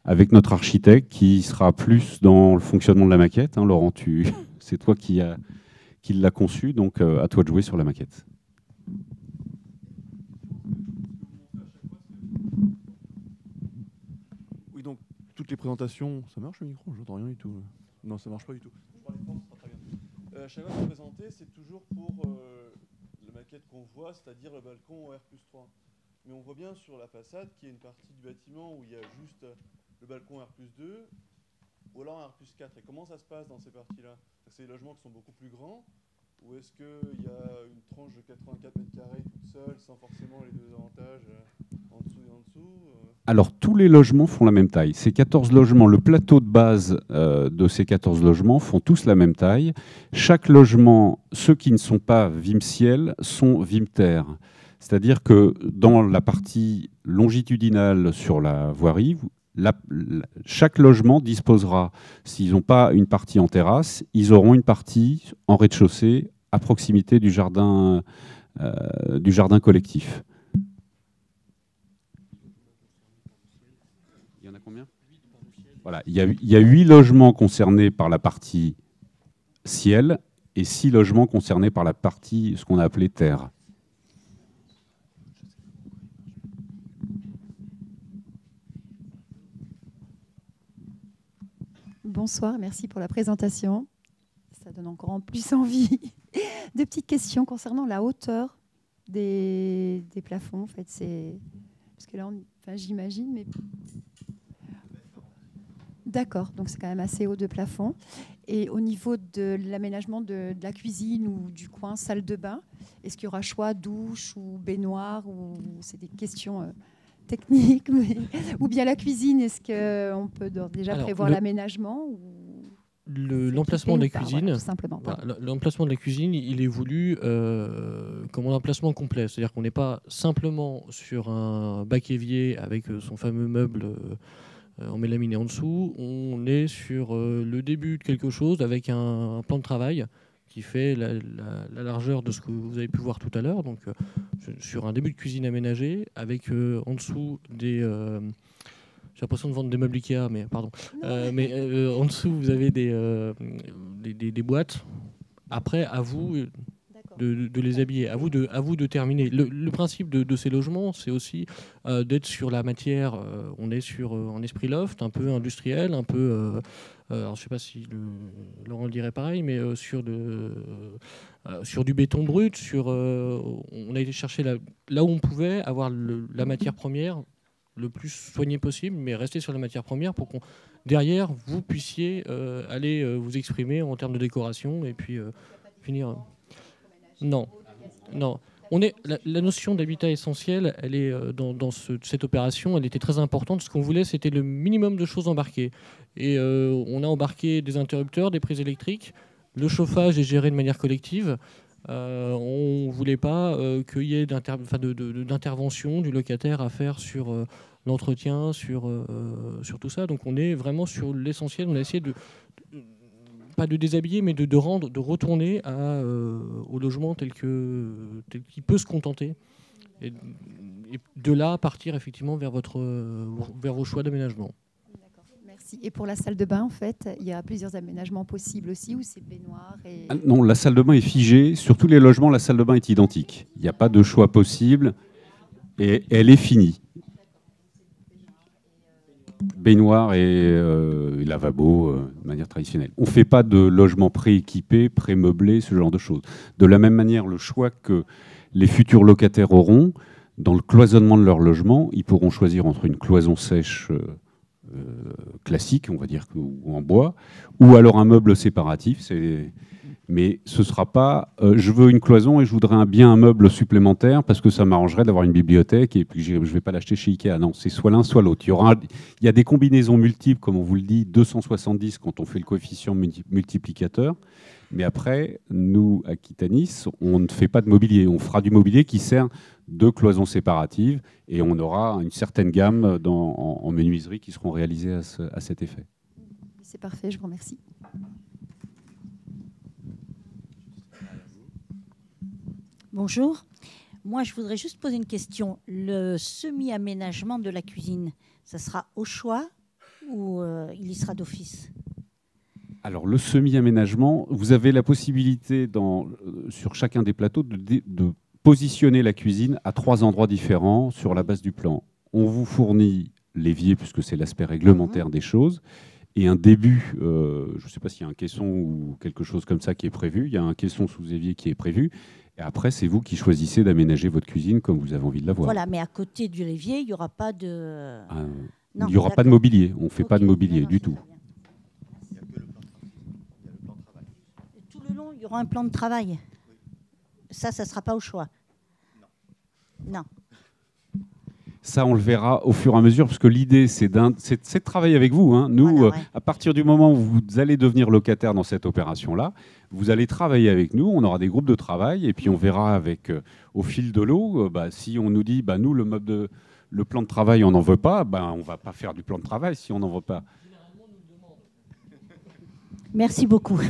avec notre architecte qui sera plus dans le fonctionnement de la maquette. Hein, Laurent, c'est toi qui l'a conçu, donc à toi de jouer sur la maquette. Oui, donc toutes les présentations... Ça marche le micro? J'entends rien du tout. Non, ça marche pas du tout. À chaque fois que vous présentez, c'est toujours pour la maquette qu'on voit, c'est-à-dire le balcon au R+3. Mais on voit bien sur la façade qu'il y a une partie du bâtiment où il y a juste le balcon R+2 ou alors un R+4. Et comment ça se passe dans ces parties-là? C'est des logements qui sont beaucoup plus grands ou est-ce qu'il y a une tranche de 84 mètres carrés toute seule sans forcément les deux avantages en dessous et en dessous Alors, tous les logements font la même taille. Ces 14 logements, le plateau de base de ces 14 logements font tous la même taille. Chaque logement, ceux qui ne sont pas Vim-Ciel, sont Vim-Terre. C'est-à-dire que dans la partie longitudinale sur la voirie, chaque logement disposera, s'ils n'ont pas une partie en terrasse, ils auront une partie en rez-de-chaussée à proximité du jardin collectif. Il y en a combien? Voilà, il y a 8 logements concernés par la partie ciel et 6 logements concernés par la partie, ce qu'on a appelé terre. Bonsoir, merci pour la présentation. Ça donne encore plus envie. 2 petites questions concernant la hauteur des plafonds. En fait, parce que là, j'imagine, mais d'accord. Donc c'est quand même assez haut de plafond. Et au niveau de l'aménagement de la cuisine ou du coin salle de bain, est-ce qu'il y aura choix douche ou baignoire ou c'est des questions technique, ou bien la cuisine, est-ce qu'on peut déjà prévoir l'aménagement l'emplacement de la cuisine, voilà, tout simplement. L'emplacement de la cuisine, il est voulu comme un emplacement complet, c'est-à-dire qu'on n'est pas simplement sur un bac évier avec son fameux meuble en mélaminé en dessous, on est sur le début de quelque chose avec un plan de travail qui fait la largeur de ce que vous avez pu voir tout à l'heure, donc sur un début de cuisine aménagée, avec en dessous des... j'ai l'impression de vendre des meubles Ikea, mais pardon. En dessous, vous avez des boîtes. Après, à vous de les habiller, à vous de terminer. Le principe de ces logements, c'est aussi d'être sur la matière. On est sur un esprit loft, un peu industriel, un peu... alors, je ne sais pas si Laurent le dirait pareil, mais sur du béton brut, on a été chercher là où on pouvait avoir la matière première le plus soigné possible, mais rester sur les matières premières pour qu'on derrière vous puissiez aller vous exprimer en termes de décoration et puis finir. Non, non. La notion d'habitat essentiel, elle est dans cette opération, elle était très importante. Ce qu'on voulait, c'était le minimum de choses embarquées. Et on a embarqué des interrupteurs, des prises électriques. Le chauffage est géré de manière collective. On ne voulait pas qu'il y ait d'intervention du locataire à faire sur l'entretien, sur tout ça. Donc on est vraiment sur l'essentiel. On a essayé pas de déshabiller, mais de retourner au logement tel qu'il peut se contenter. Et de là, partir effectivement vers vos choix d'aménagement. Merci. Et pour la salle de bain, en fait, il y a plusieurs aménagements possibles aussi, où c'est baignoire et... Non, la salle de bain est figée. Sur tous les logements, la salle de bain est identique. Il n'y a pas de choix possible et elle est finie. Baignoire et lavabo de manière traditionnelle. On ne fait pas de logement prééquipé, pré-meublé, ce genre de choses. De la même manière, le choix que les futurs locataires auront, dans le cloisonnement de leur logement, ils pourront choisir entre une cloison sèche classique, on va dire, ou en bois, ou alors un meuble séparatif. Mais ce ne sera pas je veux une cloison et je voudrais bien un meuble supplémentaire parce que ça m'arrangerait d'avoir une bibliothèque et puis je ne vais pas l'acheter chez Ikea. Non, c'est soit l'un, soit l'autre. Il y a des combinaisons multiples, comme on vous le dit, 270 quand on fait le coefficient multiplicateur. Mais après, nous, à Aquitanis, on ne fait pas de mobilier. On fera du mobilier qui sert de cloisons séparatives et on aura une certaine gamme en menuiserie qui seront réalisées à cet effet. C'est parfait, je vous remercie. Bonjour. Moi, je voudrais juste poser une question. Le semi-aménagement de la cuisine, ça sera au choix ou il y sera d'office ? Alors, le semi-aménagement, vous avez la possibilité sur chacun des plateaux de positionner la cuisine à 3 endroits différents sur la base du plan. On vous fournit l'évier, puisque c'est l'aspect réglementaire des choses, et un début, je ne sais pas s'il y a un caisson ou quelque chose comme ça qui est prévu, il y a un caisson sous évier qui est prévu, et après, c'est vous qui choisissez d'aménager votre cuisine comme vous avez envie de la voir. Voilà, mais à côté du l'évier, il n'y aura pas de... Il n'y aura pas de mobilier, on ne fait pas de mobilier du tout. Tout le long, il y aura un plan de travail. Ça ne sera pas au choix. Non. Ça, on le verra au fur et à mesure, parce que l'idée, c'est de travailler avec vous. Hein. Nous, voilà, ouais. À partir du moment où vous allez devenir locataire dans cette opération-là, vous allez travailler avec nous, on aura des groupes de travail, et puis on verra au fil de l'eau, si on nous dit, nous, le plan de travail, on n'en veut pas, on ne va pas faire du plan de travail si on n'en veut pas. Merci beaucoup.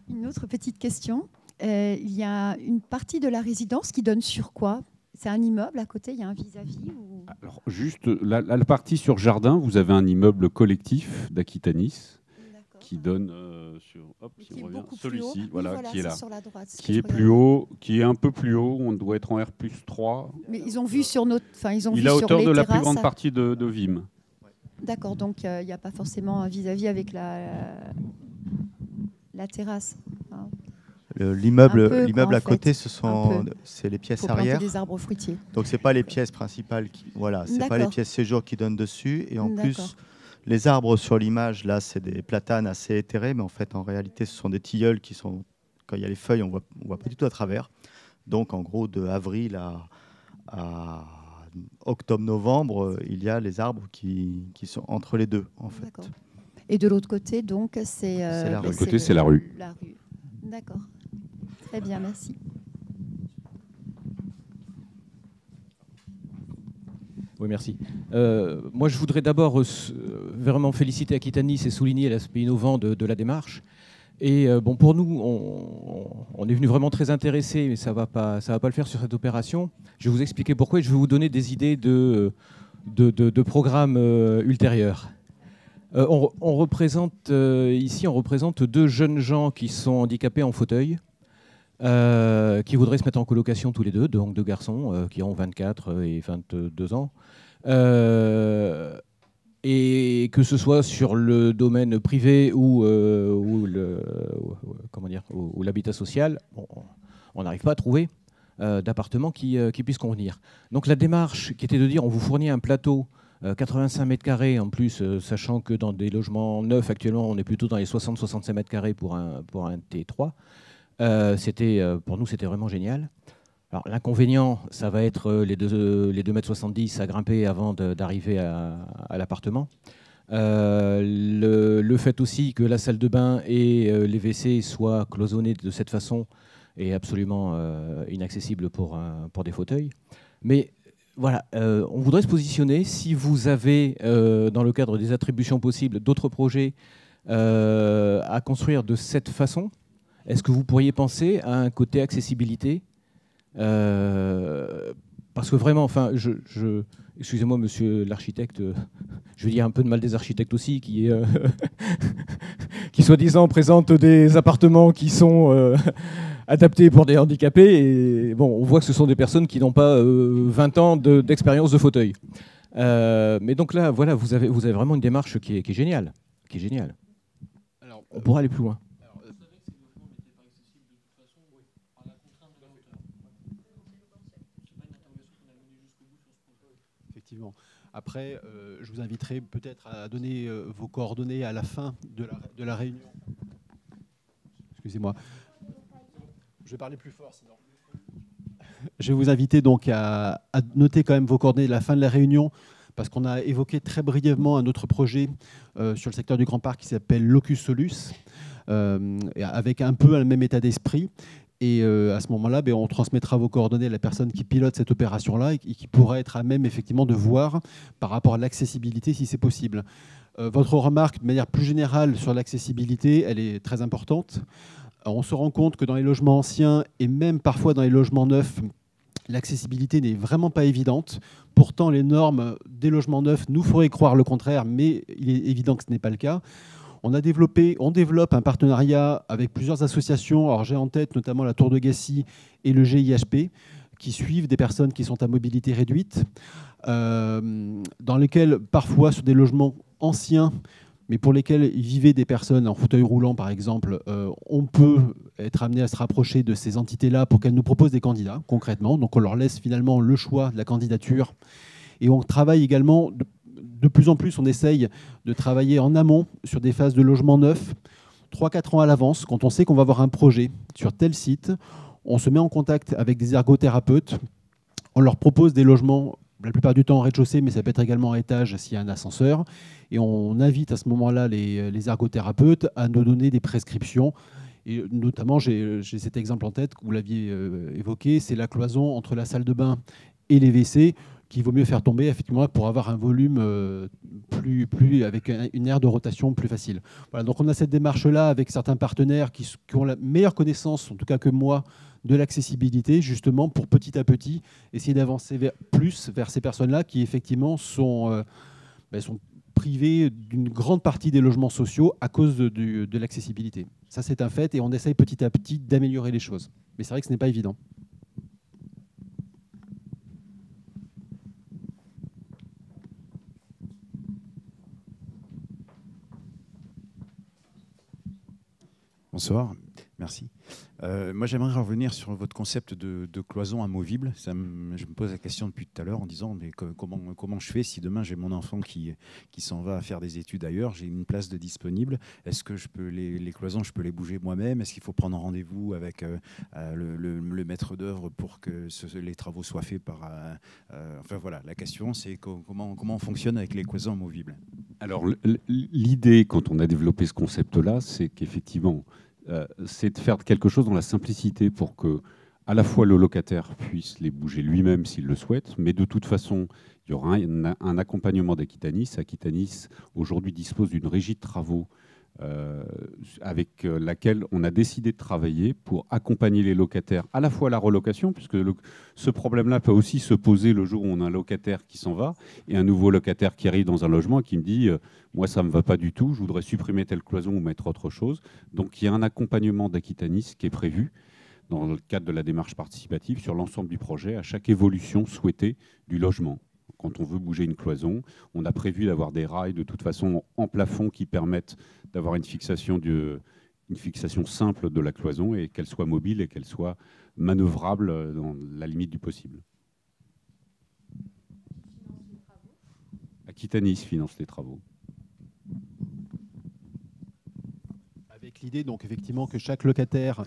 Une autre petite question. Il y a une partie de la résidence qui donne sur quoi? C'est un immeuble à côté, il y a un vis-à-vis ou... Alors, juste la partie sur jardin, vous avez un immeuble collectif d'Aquitanis qui donne sur si on revient, celui-ci, voilà, qui est là, sur la droite, qui est plus haut, qui est un peu plus haut, on doit être en R+3. Mais ils ont vu sur notre... ils ont il vu est à hauteur sur de les la terrasses, plus grande partie de Vim. D'accord, donc il n'y a pas forcément un vis-à-vis avec la terrasse. Hein. L'immeuble à côté, c'est les pièces arrière. Des arbres fruitiers. Donc c'est pas les pièces principales, c'est pas les pièces séjour qui donnent dessus. Et en plus, les arbres sur l'image, là, c'est des platanes assez éthérés, mais en fait, en réalité, ce sont des tilleuls qui sont, quand il y a les feuilles, on voit pas du tout à travers. Donc en gros, de avril à octobre-novembre, il y a les arbres qui sont entre les deux, en fait. Et de l'autre côté, donc, c'est la rue. De l'autre côté, c'est la rue. La rue. D'accord. Très bien, merci. Oui, merci. Moi, je voudrais d'abord vraiment féliciter Aquitanis et souligner l'aspect innovant de la démarche. Et pour nous, on est venu vraiment très intéressés, mais ça va pas le faire sur cette opération. Je vais vous expliquer pourquoi et je vais vous donner des idées de programmes ultérieurs. On représente deux jeunes gens qui sont handicapés en fauteuil, qui voudraient se mettre en colocation tous les deux, donc deux garçons qui ont 24 et 22 ans. Et que ce soit sur le domaine privé ou l'habitat social, on n'arrive pas à trouver d'appartements qui puissent convenir. Donc la démarche qui était de dire on vous fournit un plateau 85 mètres carrés en plus, sachant que dans des logements neufs actuellement on est plutôt dans les 60-65 mètres carrés pour un T3, pour nous c'était vraiment génial. Alors l'inconvénient, ça va être les 2,70 m à grimper avant d'arriver à l'appartement. Le fait aussi que la salle de bain et les WC soient cloisonnés de cette façon est absolument inaccessible pour des fauteuils. Mais voilà, on voudrait se positionner. Si vous avez, dans le cadre des attributions possibles, d'autres projets à construire de cette façon, est-ce que vous pourriez penser à un côté accessibilité ? Parce que vraiment, enfin, excusez-moi, monsieur l'architecte, je vais dire un peu de mal des architectes aussi, qui soi-disant présentent des appartements qui sont adaptés pour des handicapés. Et bon, on voit que ce sont des personnes qui n'ont pas 20 ans d'expérience de fauteuil. Mais donc là, voilà, vous avez vraiment une démarche qui est géniale. Alors, on pourra aller plus loin. Effectivement. Après, je vous inviterai peut-être à donner vos coordonnées à la fin de la réunion. Excusez-moi. Je vais parler plus fort sinon. Je vais vous inviter donc à noter quand même vos coordonnées à la fin de la réunion, parce qu'on a évoqué très brièvement un autre projet sur le secteur du Grand Parc qui s'appelle Locus Solus, avec un peu le même état d'esprit. Et à ce moment-là, on transmettra vos coordonnées à la personne qui pilote cette opération-là et qui pourra être à même effectivement de voir par rapport à l'accessibilité si c'est possible. Votre remarque de manière plus générale sur l'accessibilité, elle est très importante. Alors, on se rend compte que dans les logements anciens et même parfois dans les logements neufs, l'accessibilité n'est vraiment pas évidente. Pourtant, les normes des logements neufs nous feraient croire le contraire, mais il est évident que ce n'est pas le cas. On développe un partenariat avec plusieurs associations. Alors, j'ai en tête notamment la Tour de Gacy et le GIHP, qui suivent des personnes qui sont à mobilité réduite, dans lesquels, parfois, sur des logements anciens, mais pour lesquels vivaient des personnes en fauteuil roulant, par exemple, on peut être amené à se rapprocher de ces entités-là pour qu'elles nous proposent des candidats, concrètement. Donc, on leur laisse finalement le choix de la candidature. Et on travaille également... De plus en plus, on essaye de travailler en amont sur des phases de logement neuf, 3-4 ans à l'avance. Quand on sait qu'on va avoir un projet sur tel site, on se met en contact avec des ergothérapeutes. On leur propose des logements, la plupart du temps en rez-de-chaussée, mais ça peut être également à étage s'il y a un ascenseur. Et on invite à ce moment-là les ergothérapeutes à nous donner des prescriptions. Et notamment, j'ai cet exemple en tête que vous l'aviez évoqué, c'est la cloison entre la salle de bain et les WC, qu'il vaut mieux faire tomber effectivement pour avoir un volume plus avec une aire de rotation plus facile. Voilà, donc on a cette démarche-là avec certains partenaires qui ont la meilleure connaissance, en tout cas que moi, de l'accessibilité, justement pour petit à petit essayer d'avancer vers ces personnes-là qui effectivement sont privées d'une grande partie des logements sociaux à cause de l'accessibilité. Ça, c'est un fait et on essaye petit à petit d'améliorer les choses. Mais c'est vrai que ce n'est pas évident. Bonsoir, merci. Moi, j'aimerais revenir sur votre concept de cloison amovible. Je me pose la question depuis tout à l'heure en disant mais comment je fais si demain j'ai mon enfant qui s'en va faire des études ailleurs, j'ai une place de disponible. Est-ce que je peux les cloisons, je peux les bouger moi-même? Est-ce qu'il faut prendre rendez-vous avec le maître d'œuvre pour que les travaux soient faits par... enfin voilà, la question c'est comment on fonctionne avec les cloisons amovibles. Alors l'idée quand on a développé ce concept-là, c'est qu'effectivement... c'est de faire quelque chose dans la simplicité pour que à la fois le locataire puisse les bouger lui-même s'il le souhaite, mais de toute façon, il y aura un accompagnement d'Aquitanis. Aquitanis, aujourd'hui, dispose d'une régie de travaux avec laquelle on a décidé de travailler pour accompagner les locataires à la fois à la relocation, puisque ce problème-là peut aussi se poser le jour où on a un locataire qui s'en va et un nouveau locataire qui arrive dans un logement et qui me dit moi ça ne me va pas du tout, je voudrais supprimer telle cloison ou mettre autre chose. Donc il y a un accompagnement d'Aquitanis qui est prévu dans le cadre de la démarche participative sur l'ensemble du projet à chaque évolution souhaitée du logement. Quand on veut bouger une cloison, on a prévu d'avoir des rails de toute façon en plafond qui permettent d'avoir une fixation une fixation simple de la cloison et qu'elle soit mobile et qu'elle soit manœuvrable dans la limite du possible. Aquitanis finance les travaux. Avec l'idée, donc, effectivement, que chaque locataire,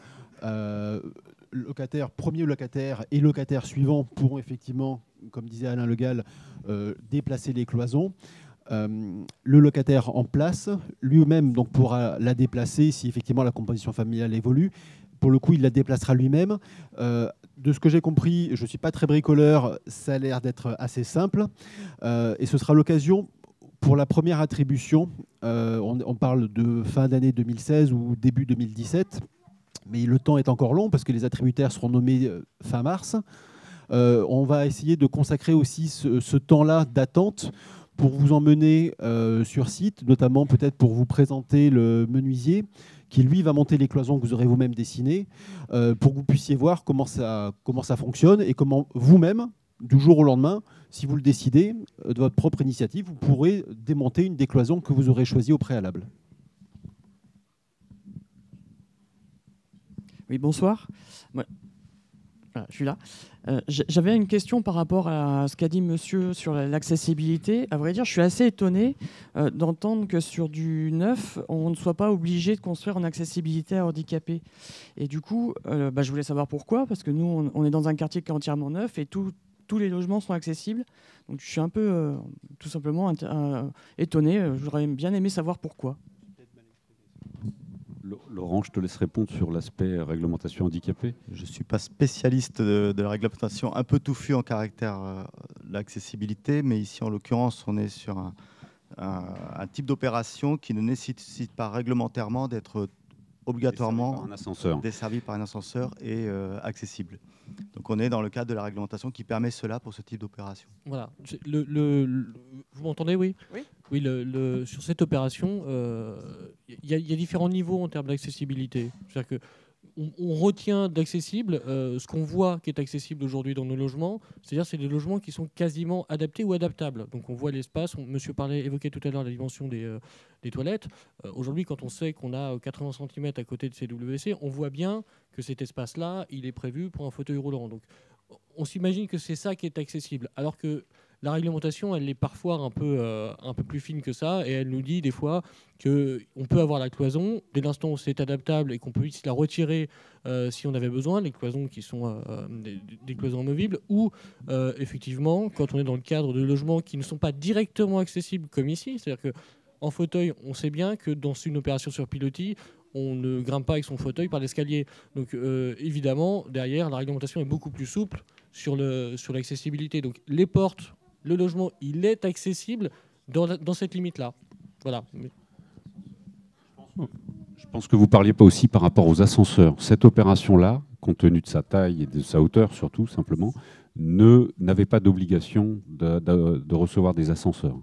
premier locataire et locataire suivant pourront effectivement, comme disait Alain Le Gall, déplacer les cloisons. Le locataire en place, lui-même donc, pourra la déplacer si effectivement la composition familiale évolue. Pour le coup, il la déplacera lui-même. De ce que j'ai compris, je ne suis pas très bricoleur, ça a l'air d'être assez simple. Et ce sera l'occasion, pour la première attribution, on parle de fin d'année 2016 ou début 2017, mais le temps est encore long parce que les attributaires seront nommés fin mars. On va essayer de consacrer aussi ce temps-là d'attente pour vous emmener sur site, notamment peut-être pour vous présenter le menuisier qui, lui, va monter les cloisons que vous aurez vous-même dessinées, pour que vous puissiez voir comment ça fonctionne et comment vous-même, du jour au lendemain, si vous le décidez, de votre propre initiative, vous pourrez démonter une des cloisons que vous aurez choisies au préalable. Oui, bonsoir. Ouais. Voilà, je suis là. J'avais une question par rapport à ce qu'a dit monsieur sur l'accessibilité. À vrai dire, je suis assez étonné d'entendre que sur du neuf, on ne soit pas obligé de construire en accessibilité à handicapés. Et du coup, je voulais savoir pourquoi, parce que nous, on est dans un quartier qui est entièrement neuf et tous les logements sont accessibles. Donc je suis un peu, tout simplement, étonné. J'aurais bien aimé savoir pourquoi. Laurent, je te laisse répondre sur l'aspect réglementation handicapée. Je ne suis pas spécialiste de la réglementation un peu touffue en caractère l'accessibilité, mais ici, en l'occurrence, on est sur un type d'opération qui ne nécessite pas réglementairement d'être obligatoirement desservi par un ascenseur et accessible. Donc on est dans le cadre de la réglementation qui permet cela pour ce type d'opération. Voilà. Vous m'entendez, oui ? Oui. Oui, sur cette opération, il y a différents niveaux en termes d'accessibilité. C'est-à-dire que on retient d'accessible ce qu'on voit qui est accessible aujourd'hui dans nos logements, c'est-à-dire c'est des logements qui sont quasiment adaptés ou adaptables. Donc on voit l'espace, monsieur évoquait tout à l'heure la dimension des toilettes. Aujourd'hui, quand on sait qu'on a 80 cm à côté de CWC, on voit bien que cet espace-là, il est prévu pour un fauteuil roulant. Donc on s'imagine que c'est ça qui est accessible, alors que la réglementation, elle est parfois un peu plus fine que ça, et elle nous dit des fois qu'on peut avoir la cloison, dès l'instant où c'est adaptable et qu'on peut la retirer si on avait besoin, les cloisons qui sont des cloisons amovibles, ou effectivement, quand on est dans le cadre de logements qui ne sont pas directement accessibles comme ici, c'est-à-dire qu'en fauteuil, on sait bien que dans une opération sur pilotis, on ne grimpe pas avec son fauteuil par l'escalier. Donc évidemment, derrière, la réglementation est beaucoup plus souple sur l'accessibilité. Donc les portes, le logement, il est accessible dans cette limite-là. Voilà. Je pense que vous ne parliez pas aussi par rapport aux ascenseurs. Cette opération-là, compte tenu de sa taille et de sa hauteur surtout, simplement, n'avait pas d'obligation de recevoir des ascenseurs.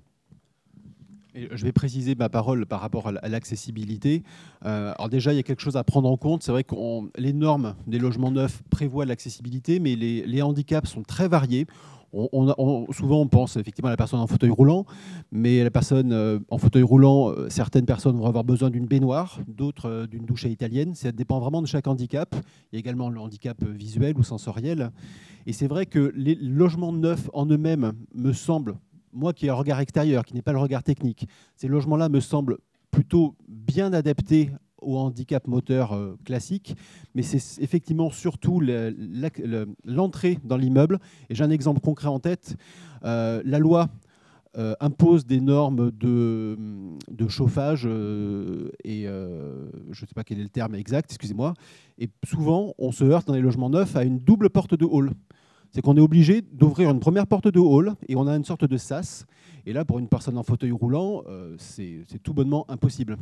Et je vais préciser ma parole par rapport à l'accessibilité. Alors déjà, il y a quelque chose à prendre en compte. C'est vrai que les normes des logements neufs prévoient l'accessibilité, mais les handicaps sont très variés. Souvent, on pense effectivement à la personne en fauteuil roulant, mais la personne en fauteuil roulant, certaines personnes vont avoir besoin d'une baignoire, d'autres d'une douche à italienne. Ça dépend vraiment de chaque handicap. Il y a également le handicap visuel ou sensoriel. Et c'est vrai que les logements neufs en eux-mêmes me semblent, moi qui ai un regard extérieur, qui n'est pas le regard technique, ces logements-là me semblent plutôt bien adaptés au handicap moteur classique, mais c'est effectivement surtout l'entrée dans l'immeuble. Et j'ai un exemple concret en tête. La loi impose des normes de chauffage et je ne sais pas quel est le terme exact, excusez-moi. Et souvent, on se heurte dans les logements neufs à une double porte de hall. C'est qu'on est obligé d'ouvrir une première porte de hall et on a une sorte de sas. Et là, pour une personne en fauteuil roulant, c'est tout bonnement impossible.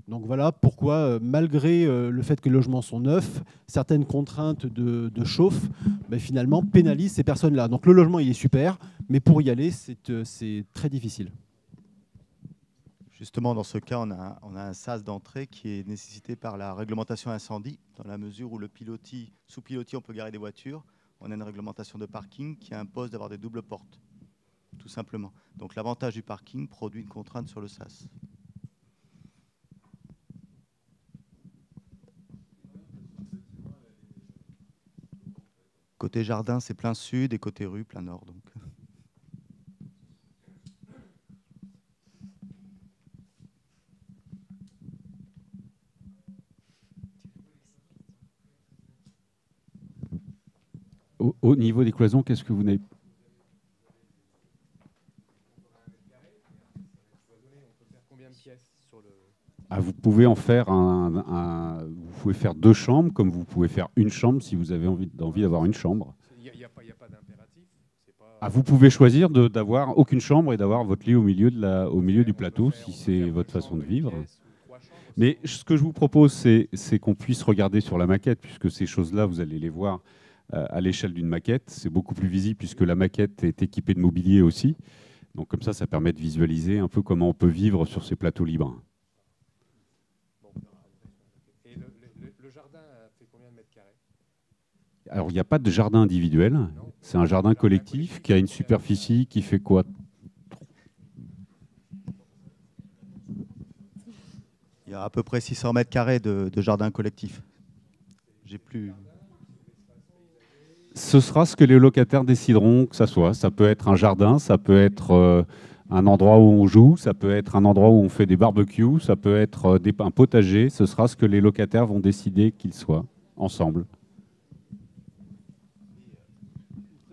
Donc voilà pourquoi, malgré le fait que les logements sont neufs, certaines contraintes de chauffe finalement pénalisent ces personnes-là. Donc le logement, il est super, mais pour y aller, c'est très difficile. Justement, dans ce cas, on a un sas d'entrée qui est nécessité par la réglementation incendie, dans la mesure où sous pilotis, on peut garer des voitures. On a une réglementation de parking qui impose d'avoir des doubles portes, tout simplement. Donc l'avantage du parking produit une contrainte sur le sas. côté jardin, c'est plein sud, et côté rue, plein nord. Donc. Au niveau des cloisons, qu'est-ce que vous n'avez? Ah, vous pouvez en faire vous pouvez faire 2 chambres, comme vous pouvez faire une chambre si vous avez envie d'avoir une chambre. Il n'y a pas d'impératif. Ah, vous pouvez choisir d'avoir aucune chambre et d'avoir votre lit au milieu du plateau, si c'est votre façon de vivre. Mais ce que je vous propose, c'est qu'on puisse regarder sur la maquette, puisque ces choses-là, vous allez les voir à l'échelle d'une maquette. C'est beaucoup plus visible puisque la maquette est équipée de mobilier aussi. Donc comme ça permet de visualiser un peu comment on peut vivre sur ces plateaux libres. Et le jardin fait combien de mètres carrés? Alors il n'y a pas de jardin individuel. C'est un jardin collectif qui a une superficie qui fait quoi? Il y a à peu près 600 mètres carrés de jardin collectif. J'ai plus... Ce sera ce que les locataires décideront que ça soit. Ça peut être un jardin, ça peut être un endroit où on joue, ça peut être un endroit où on fait des barbecues, ça peut être un potager. Ce sera ce que les locataires vont décider qu'il soit, ensemble.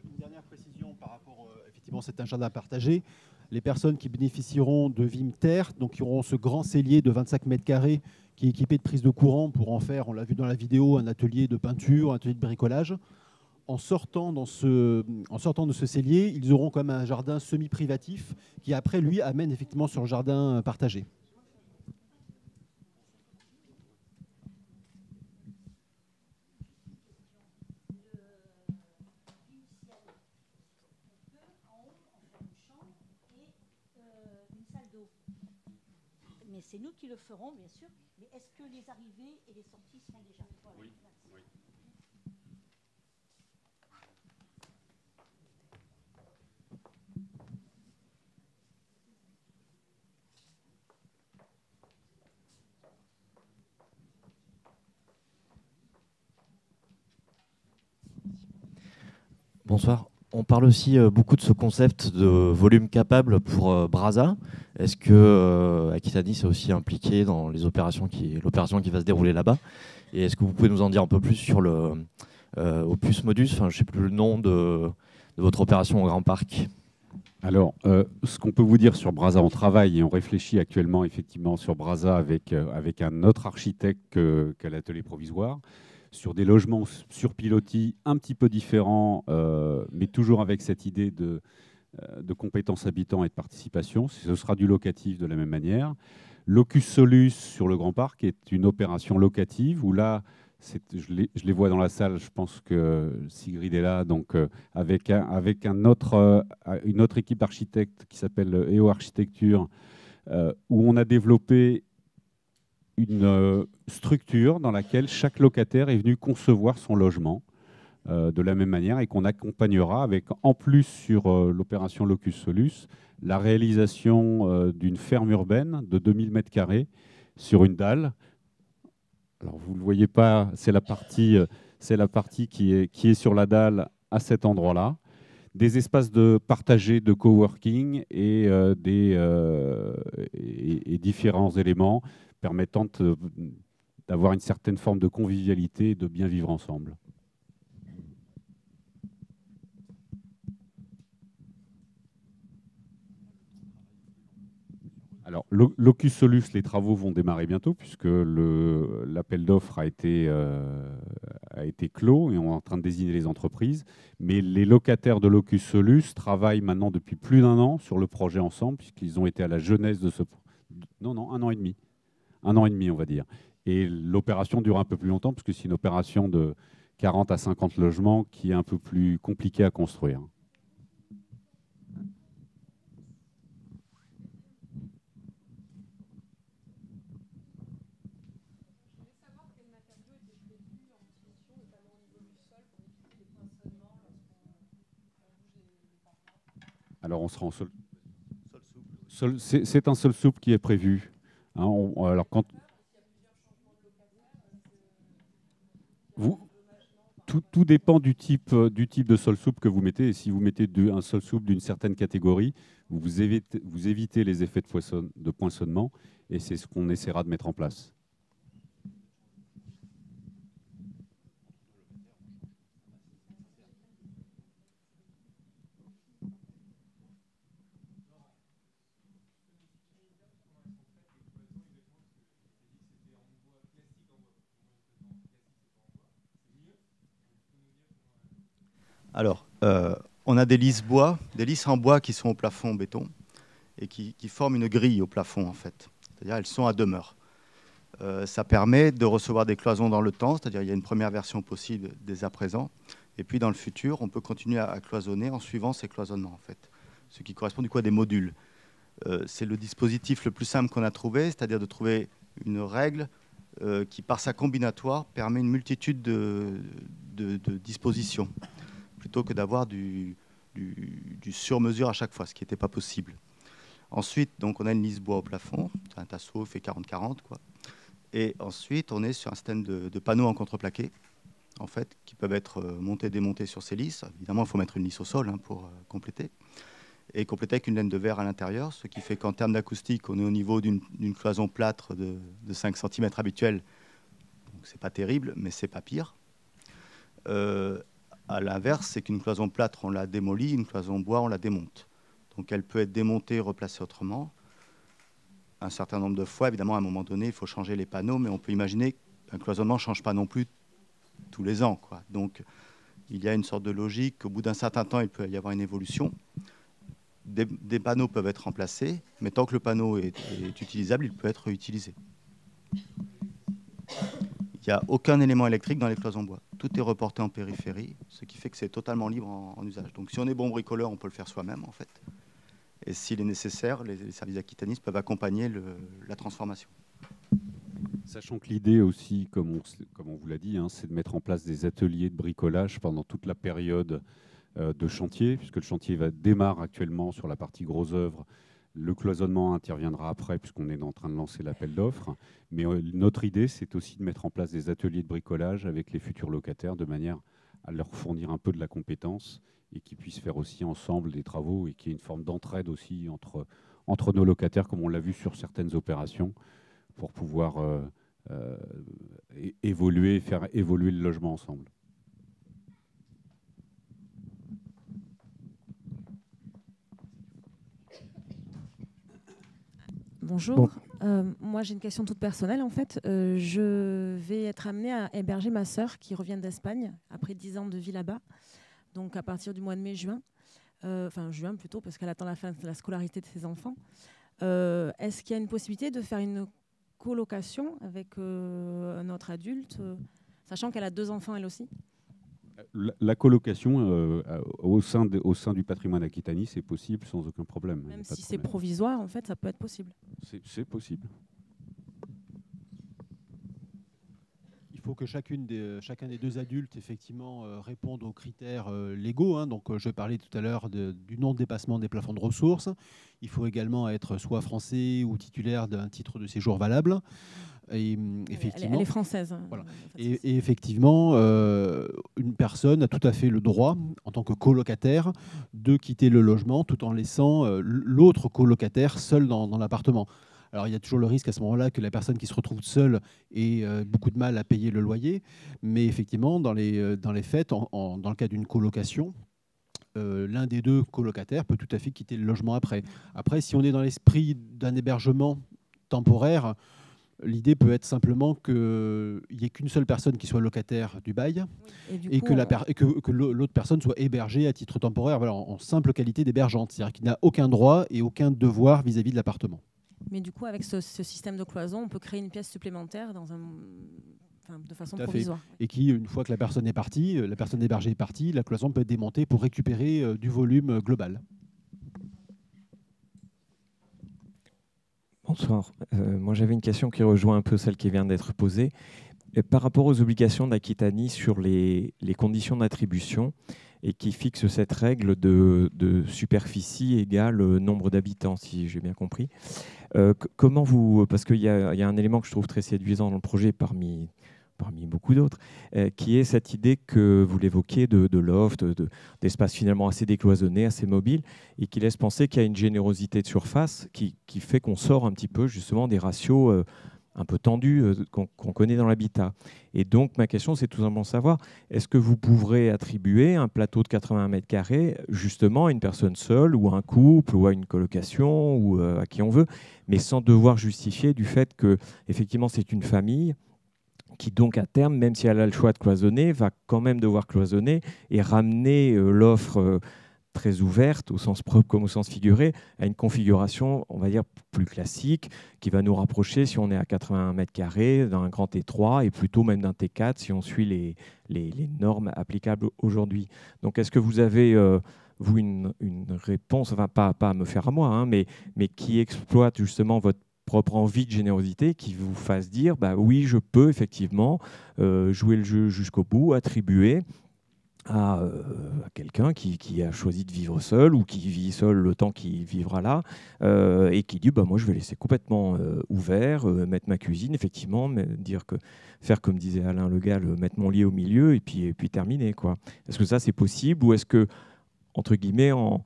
Une dernière précision par rapport, effectivement, c'est un jardin partagé. Les personnes qui bénéficieront de Vimter, donc qui auront ce grand cellier de 25 mètres carrés qui est équipé de prise de courant pour en faire, on l'a vu dans la vidéo, un atelier de peinture, un atelier de bricolage. En sortant de ce cellier, ils auront quand même un jardin semi-privatif qui après, lui, amène effectivement sur le jardin partagé. Mais c'est nous qui le ferons, bien sûr. Mais est-ce que les arrivées et les sorties seront déjà? Voilà. Oui. Bonsoir. On parle aussi beaucoup de ce concept de volume capable pour Brasa. Est-ce que Aquitanis est aussi impliqué dans l'opération qui va se dérouler là-bas? Et est-ce que vous pouvez nous en dire un peu plus sur le Opus Modus, je ne sais plus le nom de votre opération au Grand Parc? Alors, ce qu'on peut vous dire sur Brasa, on travaille et on réfléchit actuellement effectivement sur Brasa avec un autre architecte qu'à l'atelier provisoire, sur des logements sur pilotis un petit peu différents, mais toujours avec cette idée de compétences habitants et de participation. Ce sera du locatif de la même manière. Locus Solus sur le Grand Parc est une opération locative où là, je les vois dans la salle, je pense que Sigrid est là, donc avec une autre équipe d'architectes qui s'appelle EO Architecture, où on a développé une structure dans laquelle chaque locataire est venu concevoir son logement de la même manière et qu'on accompagnera avec, en plus sur l'opération Locus Solus, la réalisation d'une ferme urbaine de 2000 m² sur une dalle. Alors vous ne le voyez pas, c'est la partie qui est sur la dalle à cet endroit-là. Des espaces partagés de coworking et différents éléments permettant d'avoir une certaine forme de convivialité et de bien vivre ensemble. Alors, Locus Solus, les travaux vont démarrer bientôt puisque l'appel d'offres a été clos et on est en train de désigner les entreprises. Mais les locataires de Locus Solus travaillent maintenant depuis plus d'1 an sur le projet ensemble puisqu'ils ont été à la genèse de ce... Non, 1 an et demi. 1 an et demi, on va dire. Et l'opération dure un peu plus longtemps puisque c'est une opération de 40 à 50 logements qui est un peu plus compliquée à construire. Alors on sera en sol. C'est un sol souple qui est prévu. Hein, alors quand tout dépend du type de sol souple que vous mettez. Et si vous mettez un sol souple d'une certaine catégorie, vous évitez les effets de poinçonnement. Et c'est ce qu'on essaiera de mettre en place. Alors, on a des lisses en bois qui sont au plafond béton et qui forment une grille au plafond, en fait. C'est-à-dire elles sont à demeure. Ça permet de recevoir des cloisons dans le temps, c'est-à-dire il y a une première version possible dès à présent. Et puis dans le futur, on peut continuer à cloisonner en suivant ces cloisonnements, en fait. Ce qui correspond du coup à des modules. C'est le dispositif le plus simple qu'on a trouvé, c'est-à-dire de trouver une règle qui, par sa combinatoire, permet une multitude de dispositions, plutôt que d'avoir du sur-mesure à chaque fois, ce qui n'était pas possible. Ensuite, donc, on a une lisse bois au plafond, c'est un tasseau fait 40-40, quoi. Et ensuite, on est sur un système de panneaux en contreplaqué, en fait, qui peuvent être montés, démontés sur ces lisses. Évidemment, il faut mettre une lisse au sol pour compléter. Et compléter avec une laine de verre à l'intérieur, ce qui fait qu'en termes d'acoustique, on est au niveau d'une cloison plâtre de 5 cm habituelle. Donc, c'est pas terrible, mais c'est pas pire. À l'inverse, c'est qu'une cloison plâtre, on la démolit, une cloison bois, on la démonte. Donc elle peut être démontée, replacée autrement. Un certain nombre de fois, évidemment, à un moment donné, il faut changer les panneaux, mais on peut imaginer qu'un cloisonnement ne change pas non plus tous les ans, quoi. Donc il y a une sorte de logique qu'au bout d'un certain temps, il peut y avoir une évolution. Des panneaux peuvent être remplacés, mais tant que le panneau est utilisable, il peut être réutilisé. Il n'y a aucun élément électrique dans les cloisons bois. Tout est reporté en périphérie, ce qui fait que c'est totalement libre en usage. Donc si on est bon bricoleur, on peut le faire soi-même, en fait. Et s'il est nécessaire, les services Aquitanis peuvent accompagner la transformation. Sachant que l'idée aussi, comme on vous l'a dit, c'est de mettre en place des ateliers de bricolage pendant toute la période de chantier, puisque le chantier démarre actuellement sur la partie gros œuvres. Le cloisonnement interviendra après, puisqu'on est en train de lancer l'appel d'offres. Mais notre idée, c'est aussi de mettre en place des ateliers de bricolage avec les futurs locataires, de manière à leur fournir un peu de la compétence et qu'ils puissent faire aussi ensemble des travaux et qu'il y ait une forme d'entraide aussi entre nos locataires, comme on l'a vu sur certaines opérations, pour pouvoir faire évoluer le logement ensemble. Bonjour. Bon. Moi, j'ai une question toute personnelle. En fait, je vais être amenée à héberger ma sœur qui revient d'Espagne après 10 ans de vie là-bas. Donc, à partir du mois de mai-juin, juin plutôt, parce qu'elle attend la fin de la scolarité de ses enfants. Est-ce qu'il y a une possibilité de faire une colocation avec un autre adulte, sachant qu'elle a 2 enfants elle aussi? La colocation au sein du patrimoine Aquitani, c'est possible sans aucun problème. Même si c'est provisoire, en fait, ça peut être possible. C'est possible. Il faut que chacun des 2 adultes, effectivement, réponde aux critères légaux. Donc, je parlais tout à l'heure du non-dépassement des plafonds de ressources. Il faut également être soit français ou titulaire d'un titre de séjour valable. Et effectivement, elle est française. Voilà. Et effectivement, une personne a tout à fait le droit, en tant que colocataire, de quitter le logement tout en laissant l'autre colocataire seul dans l'appartement. Alors, il y a toujours le risque à ce moment-là que la personne qui se retrouve seule ait beaucoup de mal à payer le loyer. Mais effectivement, dans les faits, dans le cas d'une colocation, l'un des 2 colocataires peut tout à fait quitter le logement après. Après, si on est dans l'esprit d'un hébergement temporaire, l'idée peut être simplement qu'il n'y ait qu'une seule personne qui soit locataire du bail, et que l'autre personne soit hébergée à titre temporaire, voilà, en simple qualité d'hébergeante. C'est-à-dire qu'il n'a aucun droit et aucun devoir vis-à-vis de l'appartement. Mais du coup, avec ce système de cloison, on peut créer une pièce supplémentaire de façon provisoire. Et qui, une fois que la personne est partie, la personne hébergée est partie, la cloison peut être démontée pour récupérer du volume global. Bonsoir. Moi, j'avais une question qui rejoint un peu celle qui vient d'être posée. Par rapport aux obligations d'Aquitani sur les conditions d'attribution et qui fixe cette règle de superficie égale nombre d'habitants, si j'ai bien compris. Comment vous... Parce qu'il y a un élément que je trouve très séduisant dans le projet parmi parmi beaucoup d'autres, qui est cette idée que vous l'évoquiez de loft, d'espace finalement assez décloisonné, assez mobile, et qui laisse penser qu'il y a une générosité de surface qui fait qu'on sort un petit peu justement des ratios un peu tendus qu'on connaît dans l'habitat. Et donc ma question, c'est tout simplement savoir, est-ce que vous pourrez attribuer un plateau de 81 mètres carrés justement à une personne seule, ou à un couple, ou à une colocation, ou à qui on veut, mais sans devoir justifier du fait que effectivement c'est une famille qui donc à terme, même si elle a le choix de cloisonner, va quand même devoir cloisonner et ramener l'offre très ouverte, au sens propre comme au sens figuré, à une configuration, on va dire, plus classique, qui va nous rapprocher, si on est à 81 mètres carrés, d'un grand T3, et plutôt même d'un T4, si on suit les normes applicables aujourd'hui. Donc est-ce que vous avez, vous, une réponse, enfin pas à me faire à moi, hein, mais qui exploite justement votre propre envie de générosité, qui vous fasse dire bah oui, je peux effectivement jouer le jeu jusqu'au bout, attribuer à quelqu'un qui a choisi de vivre seul, ou qui vit seul le temps qu'il vivra là, et qui dit bah moi je vais laisser complètement ouvert, mettre ma cuisine effectivement, faire comme disait Alain Le Gall, mettre mon lit au milieu et puis terminer, quoi. Est-ce que ça c'est possible, ou est-ce que, entre guillemets, en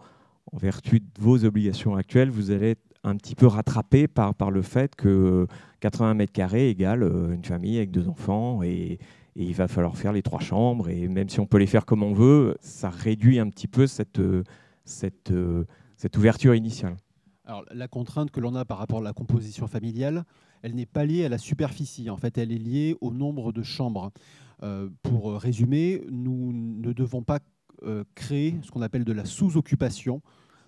vertu de vos obligations actuelles, vous allez être un petit peu rattrapé par le fait que 80 mètres carrés égale une famille avec 2 enfants, et il va falloir faire les 3 chambres, et même si on peut les faire comme on veut, ça réduit un petit peu cette ouverture initiale. Alors, la contrainte que l'on a par rapport à la composition familiale, elle n'est pas liée à la superficie. En fait, elle est liée au nombre de chambres. Pour résumer, nous ne devons pas créer ce qu'on appelle de la sous-occupation.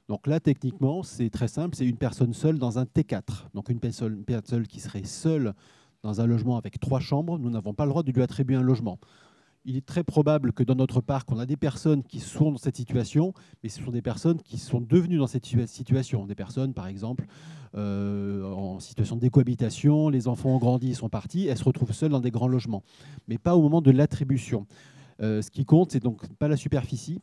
Donc là, techniquement, c'est très simple, c'est une personne seule dans un T4. Donc une personne qui serait seule dans un logement avec 3 chambres, nous n'avons pas le droit de lui attribuer un logement. Il est très probable que dans notre parc, on a des personnes qui sont dans cette situation, mais ce sont des personnes qui sont devenues dans cette situation. Des personnes, par exemple, en situation de décohabitation, les enfants ont grandi, ils sont partis, elles se retrouvent seules dans des grands logements, mais pas au moment de l'attribution. Ce qui compte, c'est donc pas la superficie,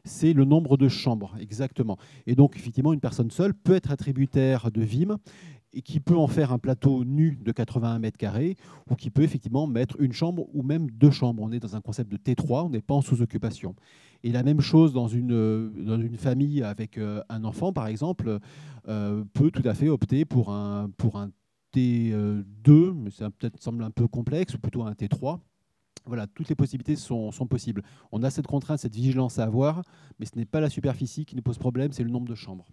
c'est le nombre de chambres, exactement. Et donc, effectivement, une personne seule peut être attributaire de VIM, et qui peut en faire un plateau nu de 81 mètres carrés, ou qui peut effectivement mettre une chambre ou même 2 chambres. On est dans un concept de T3, on n'est pas en sous-occupation. Et la même chose dans une famille avec un enfant, par exemple, peut tout à fait opter pour un T2, mais ça peut-être semble un peu complexe, ou plutôt un T3. Voilà, toutes les possibilités sont possibles. On a cette contrainte, cette vigilance à avoir, mais ce n'est pas la superficie qui nous pose problème, c'est le nombre de chambres.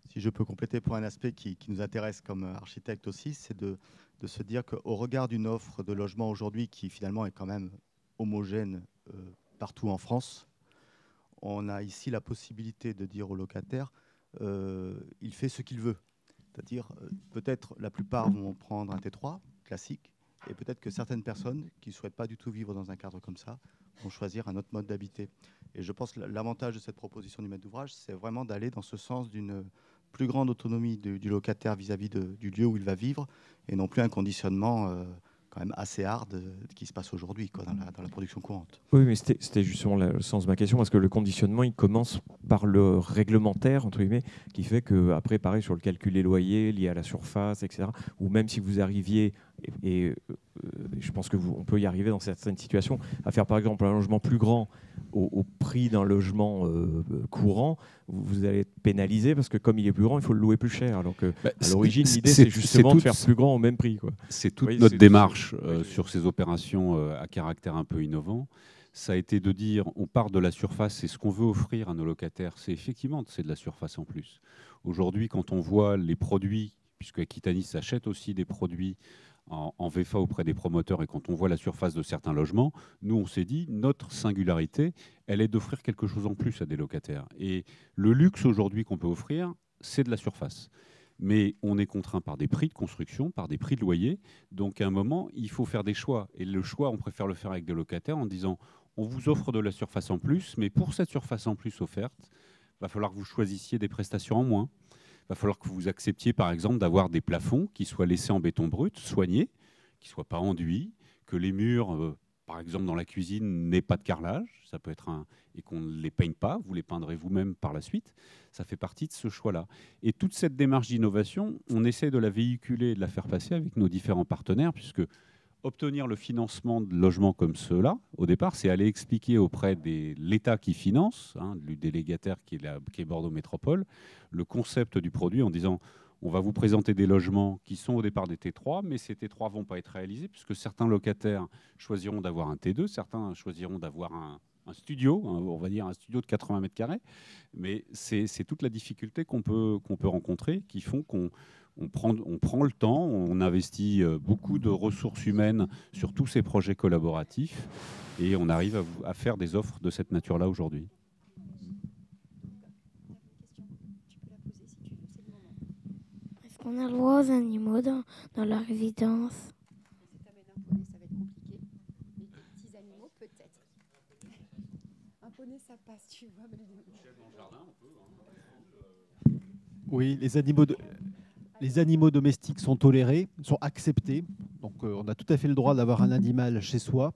Si je peux compléter pour un aspect qui nous intéresse comme architecte aussi, c'est de se dire qu'au regard d'une offre de logement aujourd'hui qui finalement est quand même homogène partout en France, on a ici la possibilité de dire au locataire il fait ce qu'il veut. C'est-à-dire, peut-être la plupart vont prendre un T3 classique, et peut-être que certaines personnes qui ne souhaitent pas du tout vivre dans un cadre comme ça vont choisir un autre mode d'habiter. Et je pense que l'avantage de cette proposition du maître d'ouvrage, c'est vraiment d'aller dans ce sens d'une plus grande autonomie du locataire vis-à-vis du lieu où il va vivre, et non plus un conditionnement quand même assez hard qui se passe aujourd'hui dans la production courante. Oui, mais c'était justement le sens de ma question, parce que le conditionnement, il commence par le réglementaire, entre guillemets, qui fait qu'après, pareil, sur le calcul des loyers liés à la surface, etc., ou même si vous arriviez, et je pense qu'on peut y arriver dans certaines situations, à faire par exemple un logement plus grand au prix d'un logement courant, vous allez être pénalisé parce que comme il est plus grand, il faut le louer plus cher. Alors que à l'origine, l'idée, c'est justement de faire plus grand au même prix, quoi. C'est toute notre démarche sur ces opérations à caractère un peu innovant. Ça a été de dire, on part de la surface, c'est ce qu'on veut offrir à nos locataires. C'est effectivement, c'est de la surface en plus. Aujourd'hui, quand on voit les produits, puisque Aquitanis s'achète aussi des produits en VFA auprès des promoteurs, et quand on voit la surface de certains logements, nous on s'est dit, notre singularité, elle est d'offrir quelque chose en plus à des locataires. Et le luxe aujourd'hui qu'on peut offrir, c'est de la surface. Mais on est contraint par des prix de construction, par des prix de loyer. Donc à un moment, il faut faire des choix. Et le choix, on préfère le faire avec des locataires en disant, on vous offre de la surface en plus, mais pour cette surface en plus offerte, il va falloir que vous choisissiez des prestations en moins. Il va falloir que vous acceptiez, par exemple, d'avoir des plafonds qui soient laissés en béton brut, soignés, qui ne soient pas enduits, que les murs par exemple dans la cuisine, n'aient pas de carrelage, ça peut être et qu'on ne les peigne pas, vous les peindrez vous-même par la suite, ça fait partie de ce choix-là. Et toute cette démarche d'innovation, on essaie de la véhiculer et de la faire passer avec nos différents partenaires, puisque obtenir le financement de logements comme ceux-là, au départ, c'est aller expliquer auprès de l'État qui finance, du délégataire qui est Bordeaux Métropole, le concept du produit en disant on va vous présenter des logements qui sont au départ des T3, mais ces T3 ne vont pas être réalisés puisque certains locataires choisiront d'avoir un T2, certains choisiront d'avoir un studio, on va dire un studio de 80 mètres carrés. Mais c'est toute la difficulté qu'on peut rencontrer qui font qu'on prend le temps, on investit beaucoup de ressources humaines sur tous ces projets collaboratifs et on arrive à faire des offres de cette nature-là aujourd'hui. Est-ce qu'on a le droit aux animaux dans la résidence? Si tu amènes un poney, ça va être compliqué. Les petits animaux, peut-être. Un poney, ça passe, tu vois. Mais oui, les animaux domestiques sont tolérés, sont acceptés. Donc on a tout à fait le droit d'avoir un animal chez soi.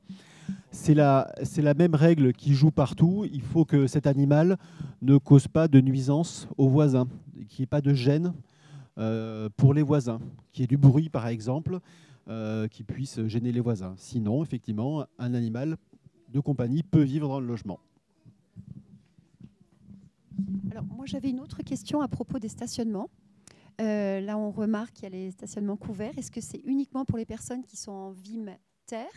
C'est la même règle qui joue partout. Il faut que cet animal ne cause pas de nuisance aux voisins, qu'il n'y ait pas de gêne pour les voisins, qu'il y ait du bruit par exemple, qui puisse gêner les voisins. Sinon, effectivement, un animal de compagnie peut vivre dans le logement. Alors moi j'avais une autre question à propos des stationnements. Là, on remarque qu'il y a les stationnements couverts. Est-ce que c'est uniquement pour les personnes qui sont en VIM terre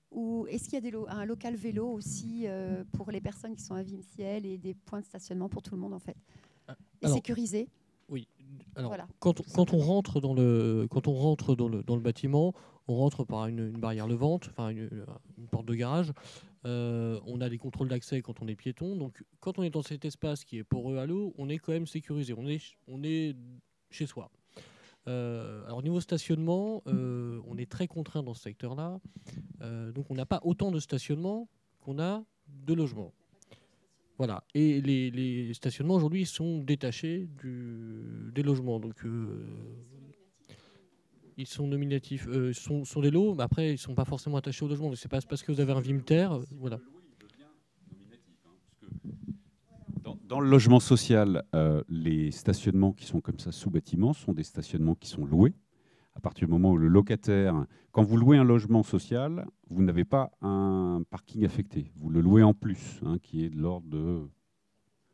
ou est-ce qu'il y a un local vélo aussi pour les personnes qui sont à VIM ciel et des points de stationnement pour tout le monde en fait? Et sécurisé? Oui. Alors, voilà. quand on rentre dans le bâtiment, on rentre par une barrière levante, enfin une porte de garage. On a des contrôles d'accès quand on est piéton. Donc, quand on est dans cet espace qui est poreux à l'eau, on est quand même sécurisé. On est chez soi. Alors, au niveau stationnement, on est très contraint dans ce secteur-là. Donc, on n'a pas autant de stationnement qu'on a de logements. Voilà. Et les stationnements, aujourd'hui, sont détachés des logements. Donc, ils sont nominatifs. Sont des lots, mais après, ils ne sont pas forcément attachés au logement. Donc, c'est pas parce que vous avez un VIMTER. Voilà. Dans le logement social, les stationnements qui sont comme ça sous bâtiment sont des stationnements qui sont loués. À partir du moment où le locataire, quand vous louez un logement social, vous n'avez pas un parking affecté. Vous le louez en plus, qui est de l'ordre de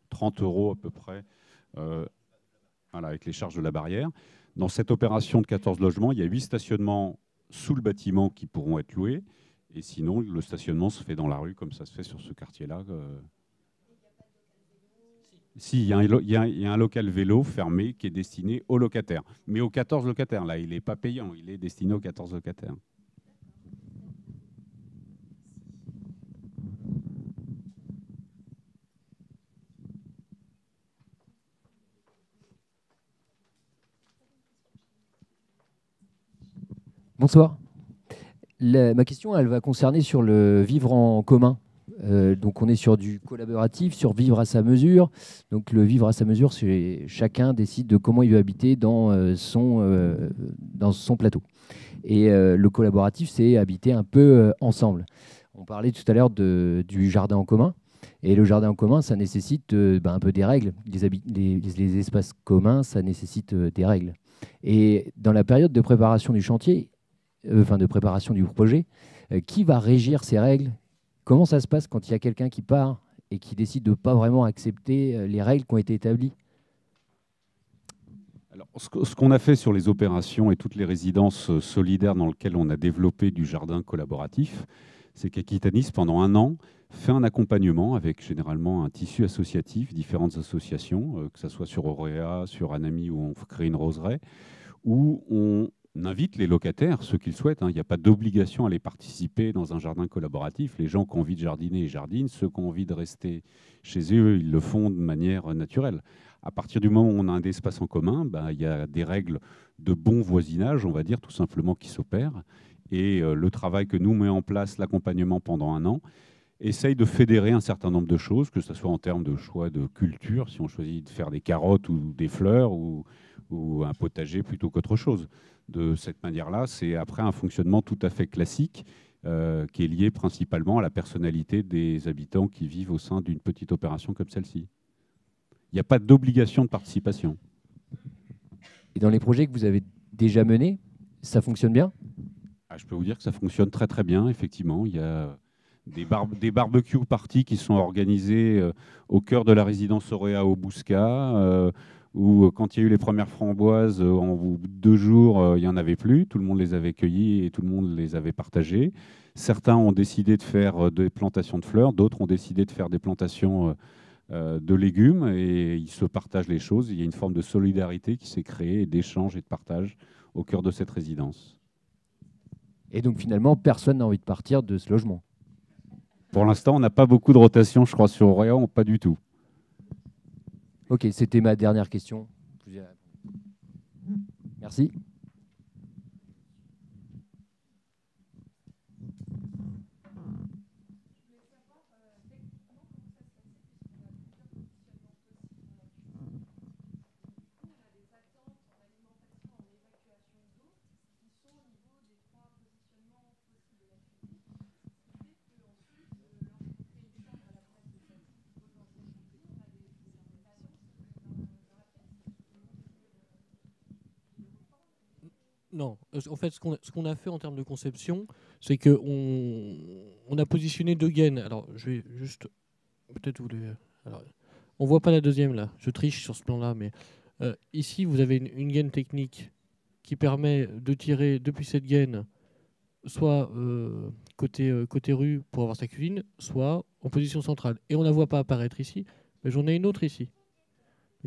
30 € à peu près, avec les charges de la barrière. Dans cette opération de 14 logements, il y a 8 stationnements sous le bâtiment qui pourront être loués. Et sinon, le stationnement se fait dans la rue, comme ça se fait sur ce quartier-là. Si, il y a un local vélo fermé qui est destiné aux locataires. Mais aux 14 locataires, là, il n'est pas payant, il est destiné aux 14 locataires. Bonsoir. Ma question, elle va concerner sur le vivre en commun. Donc on est sur du collaboratif, sur vivre à sa mesure. Donc le vivre à sa mesure, c'est chacun décide de comment il veut habiter dans son plateau. Et le collaboratif, c'est habiter un peu ensemble. On parlait tout à l'heure du jardin en commun. Et le jardin en commun, ça nécessite un peu des règles. Les espaces communs, ça nécessite des règles. Et dans la période de préparation du chantier, de préparation du projet, qui va régir ces règles? Comment ça se passe quand il y a quelqu'un qui part et qui décide de ne pas vraiment accepter les règles qui ont été établies? Alors, ce qu'on a fait sur les opérations et toutes les résidences solidaires dans lesquelles on a développé du jardin collaboratif, c'est qu'Aquitanis, pendant 1 an, fait un accompagnement avec généralement un tissu associatif, différentes associations, que ce soit sur Auréa, sur Anami, où on crée une roseraie, où on invite les locataires, ceux qu'ils souhaitent. Il n'y a pas d'obligation à aller participer dans un jardin collaboratif. Les gens qui ont envie de jardiner, ils jardinent. Ceux qui ont envie de rester chez eux, ils le font de manière naturelle. À partir du moment où on a un espace en commun, il y a des règles de bon voisinage, on va dire, tout simplement, qui s'opèrent. Et le travail que nous met en place, l'accompagnement pendant 1 an, essaye de fédérer un certain nombre de choses, que ce soit en termes de choix de culture, si on choisit de faire des carottes ou des fleurs, ou un potager plutôt qu'autre chose. De cette manière-là, c'est après un fonctionnement tout à fait classique, qui est liée principalement à la personnalité des habitants qui vivent au sein d'une petite opération comme celle-ci. Il n'y a pas d'obligation de participation. Et dans les projets que vous avez déjà menés, ça fonctionne bien? Je peux vous dire que ça fonctionne très très bien, effectivement. Il y a des barbecues parties qui sont organisés au cœur de la résidence Auréa au Bouscat, où quand il y a eu les premières framboises, en 2 jours, il n'y en avait plus. Tout le monde les avait cueillies et tout le monde les avait partagées. Certains ont décidé de faire des plantations de fleurs, d'autres ont décidé de faire des plantations de légumes, et ils se partagent les choses. Il y a une forme de solidarité qui s'est créée, d'échange et de partage au cœur de cette résidence. Et donc finalement, personne n'a envie de partir de ce logement? Pour l'instant, on n'a pas beaucoup de rotation, je crois, sur Auréa, pas du tout. Ok, c'était ma dernière question. Merci. Non, en fait, ce qu'on a fait en termes de conception, c'est qu'on a positionné 2 gaines. Alors, je vais juste... Peut-être vous les... Alors, on voit pas la deuxième, là. Je triche sur ce plan-là, mais ici, vous avez une gaine technique qui permet de tirer depuis cette gaine, soit côté rue pour avoir sa cuisine, soit en position centrale. Et on ne la voit pas apparaître ici, mais j'en ai une autre ici,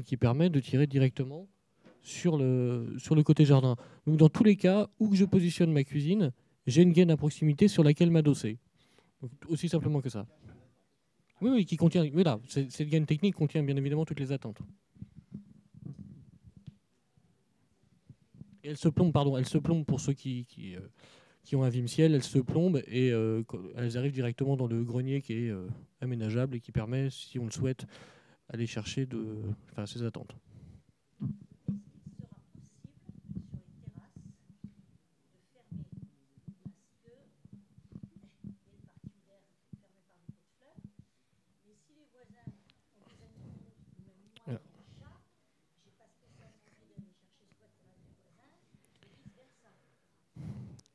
qui permet de tirer directement sur le côté jardin. Donc dans tous les cas, où que je positionne ma cuisine, j'ai une gaine à proximité sur laquelle m'adosser. Aussi simplement que ça. Oui, oui, qui contient... Mais là, cette gaine technique contient bien évidemment toutes les attentes. Et elle se plombe pour ceux qui ont un vime-ciel, elles se plombent et elles arrivent directement dans le grenier qui est aménageable et qui permet, si on le souhaite, aller chercher ces attentes.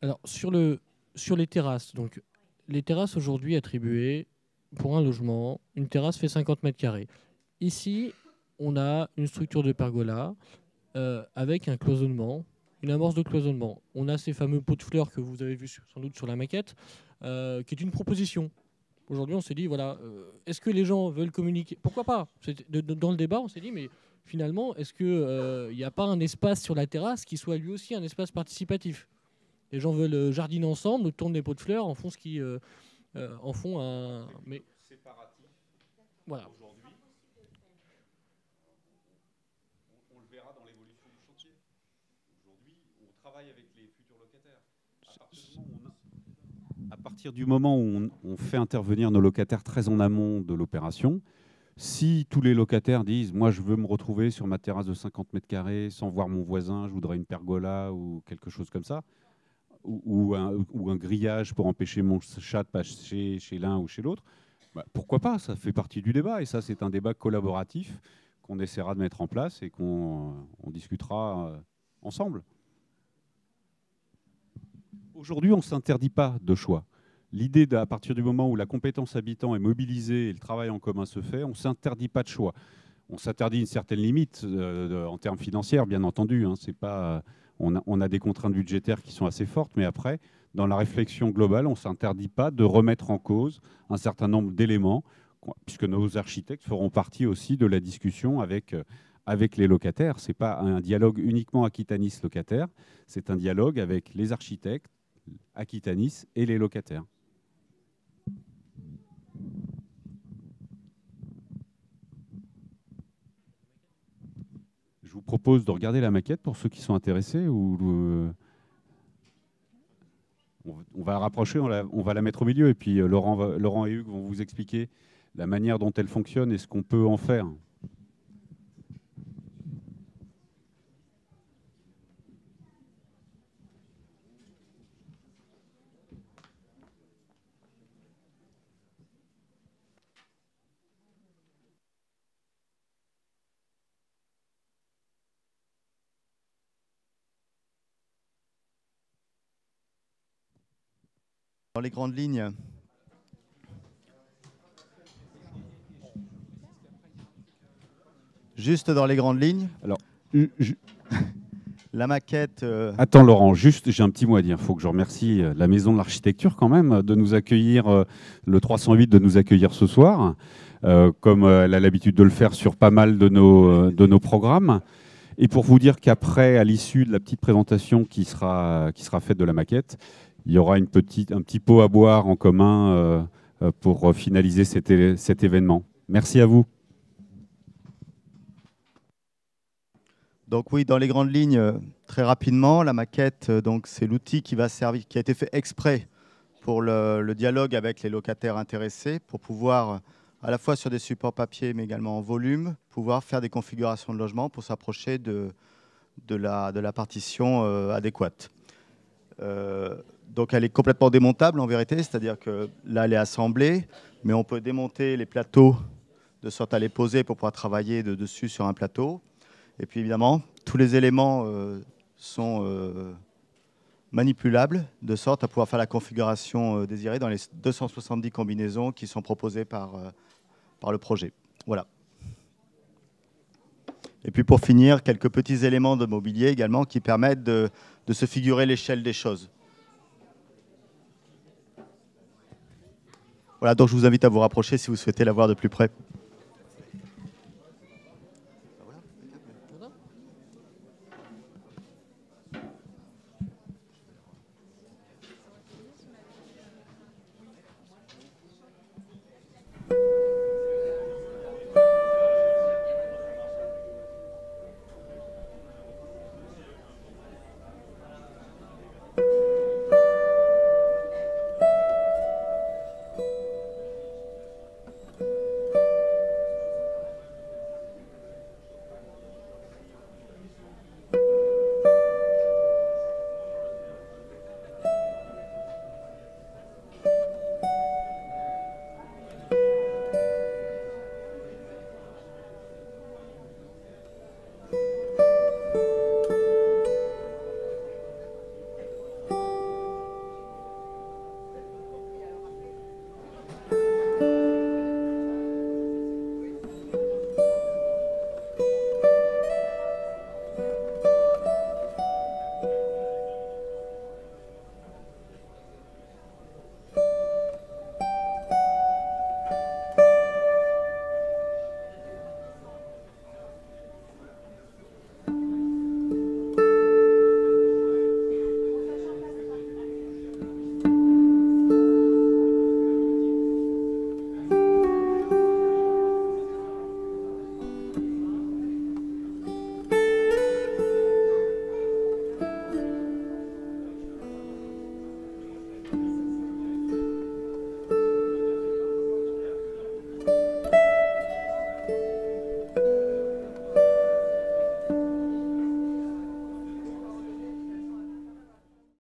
Alors, sur les terrasses, donc les terrasses aujourd'hui attribuées pour un logement, une terrasse fait 50 mètres carrés. Ici, on a une structure de pergola avec un cloisonnement, une amorce de cloisonnement. On a ces fameux pots de fleurs que vous avez vus sans doute sur la maquette, qui est une proposition. Aujourd'hui, on s'est dit, voilà, est-ce que les gens veulent communiquer? Pourquoi pas? Dans le débat, on s'est dit, mais finalement, est-ce qu'il n'y a pas un espace sur la terrasse qui soit lui aussi un espace participatif? Les gens veulent jardiner ensemble, tournent des pots de fleurs, en font ce qui, en font un. Mais séparatif. Voilà. Aujourd'hui, on le verra dans l'évolution du chantier. Aujourd'hui, on travaille avec les futurs locataires. À partir du moment où on fait intervenir nos locataires très en amont de l'opération, si tous les locataires disent « moi je veux me retrouver sur ma terrasse de 50 mètres carrés sans voir mon voisin, je voudrais une pergola ou quelque chose comme ça », ou un grillage pour empêcher mon chat de passer chez l'un ou chez l'autre, pourquoi pas? Ça fait partie du débat, et ça c'est un débat collaboratif qu'on essaiera de mettre en place et qu'on discutera ensemble. Aujourd'hui, on ne s'interdit pas de choix. L'idée, à partir du moment où la compétence habitant est mobilisée et le travail en commun se fait, on ne s'interdit pas de choix. On s'interdit une certaine limite en termes financiers, bien entendu. Hein, c'est pas, on a des contraintes budgétaires qui sont assez fortes, mais après, dans la réflexion globale, on ne s'interdit pas de remettre en cause un certain nombre d'éléments, puisque nos architectes feront partie aussi de la discussion avec les locataires. Ce n'est pas un dialogue uniquement Aquitanis-locataires, c'est un dialogue avec les architectes, Aquitanis et les locataires. Je vous propose de regarder la maquette pour ceux qui sont intéressés. On va la rapprocher, on va la mettre au milieu, et puis Laurent et Hugues vont vous expliquer la manière dont elle fonctionne et ce qu'on peut en faire. Dans les grandes lignes, juste dans les grandes lignes. Alors, la maquette. Attends Laurent, juste j'ai un petit mot à dire. Il faut que je remercie la Maison de l'Architecture quand même de nous accueillir, le 308 de nous accueillir ce soir, comme elle a l'habitude de le faire sur pas mal de nos programmes. Et pour vous dire qu'après, à l'issue de la petite présentation qui sera faite de la maquette, il y aura un petit pot à boire en commun pour finaliser cet événement. Merci à vous. Donc oui, dans les grandes lignes, très rapidement, la maquette, c'est l'outil qui va servir, qui a été fait exprès pour le dialogue avec les locataires intéressés, pour pouvoir, à la fois sur des supports papier, mais également en volume, pouvoir faire des configurations de logement pour s'approcher de la partition adéquate. Donc elle est complètement démontable en vérité, c'est-à-dire que là, elle est assemblée, mais on peut démonter les plateaux de sorte à les poser pour pouvoir travailler dessus sur un plateau. Et puis évidemment, tous les éléments sont manipulables de sorte à pouvoir faire la configuration désirée dans les 270 combinaisons qui sont proposées par le projet. Voilà. Et puis pour finir, quelques petits éléments de mobilier également qui permettent de se figurer l'échelle des choses. Voilà, donc je vous invite à vous rapprocher si vous souhaitez la voir de plus près.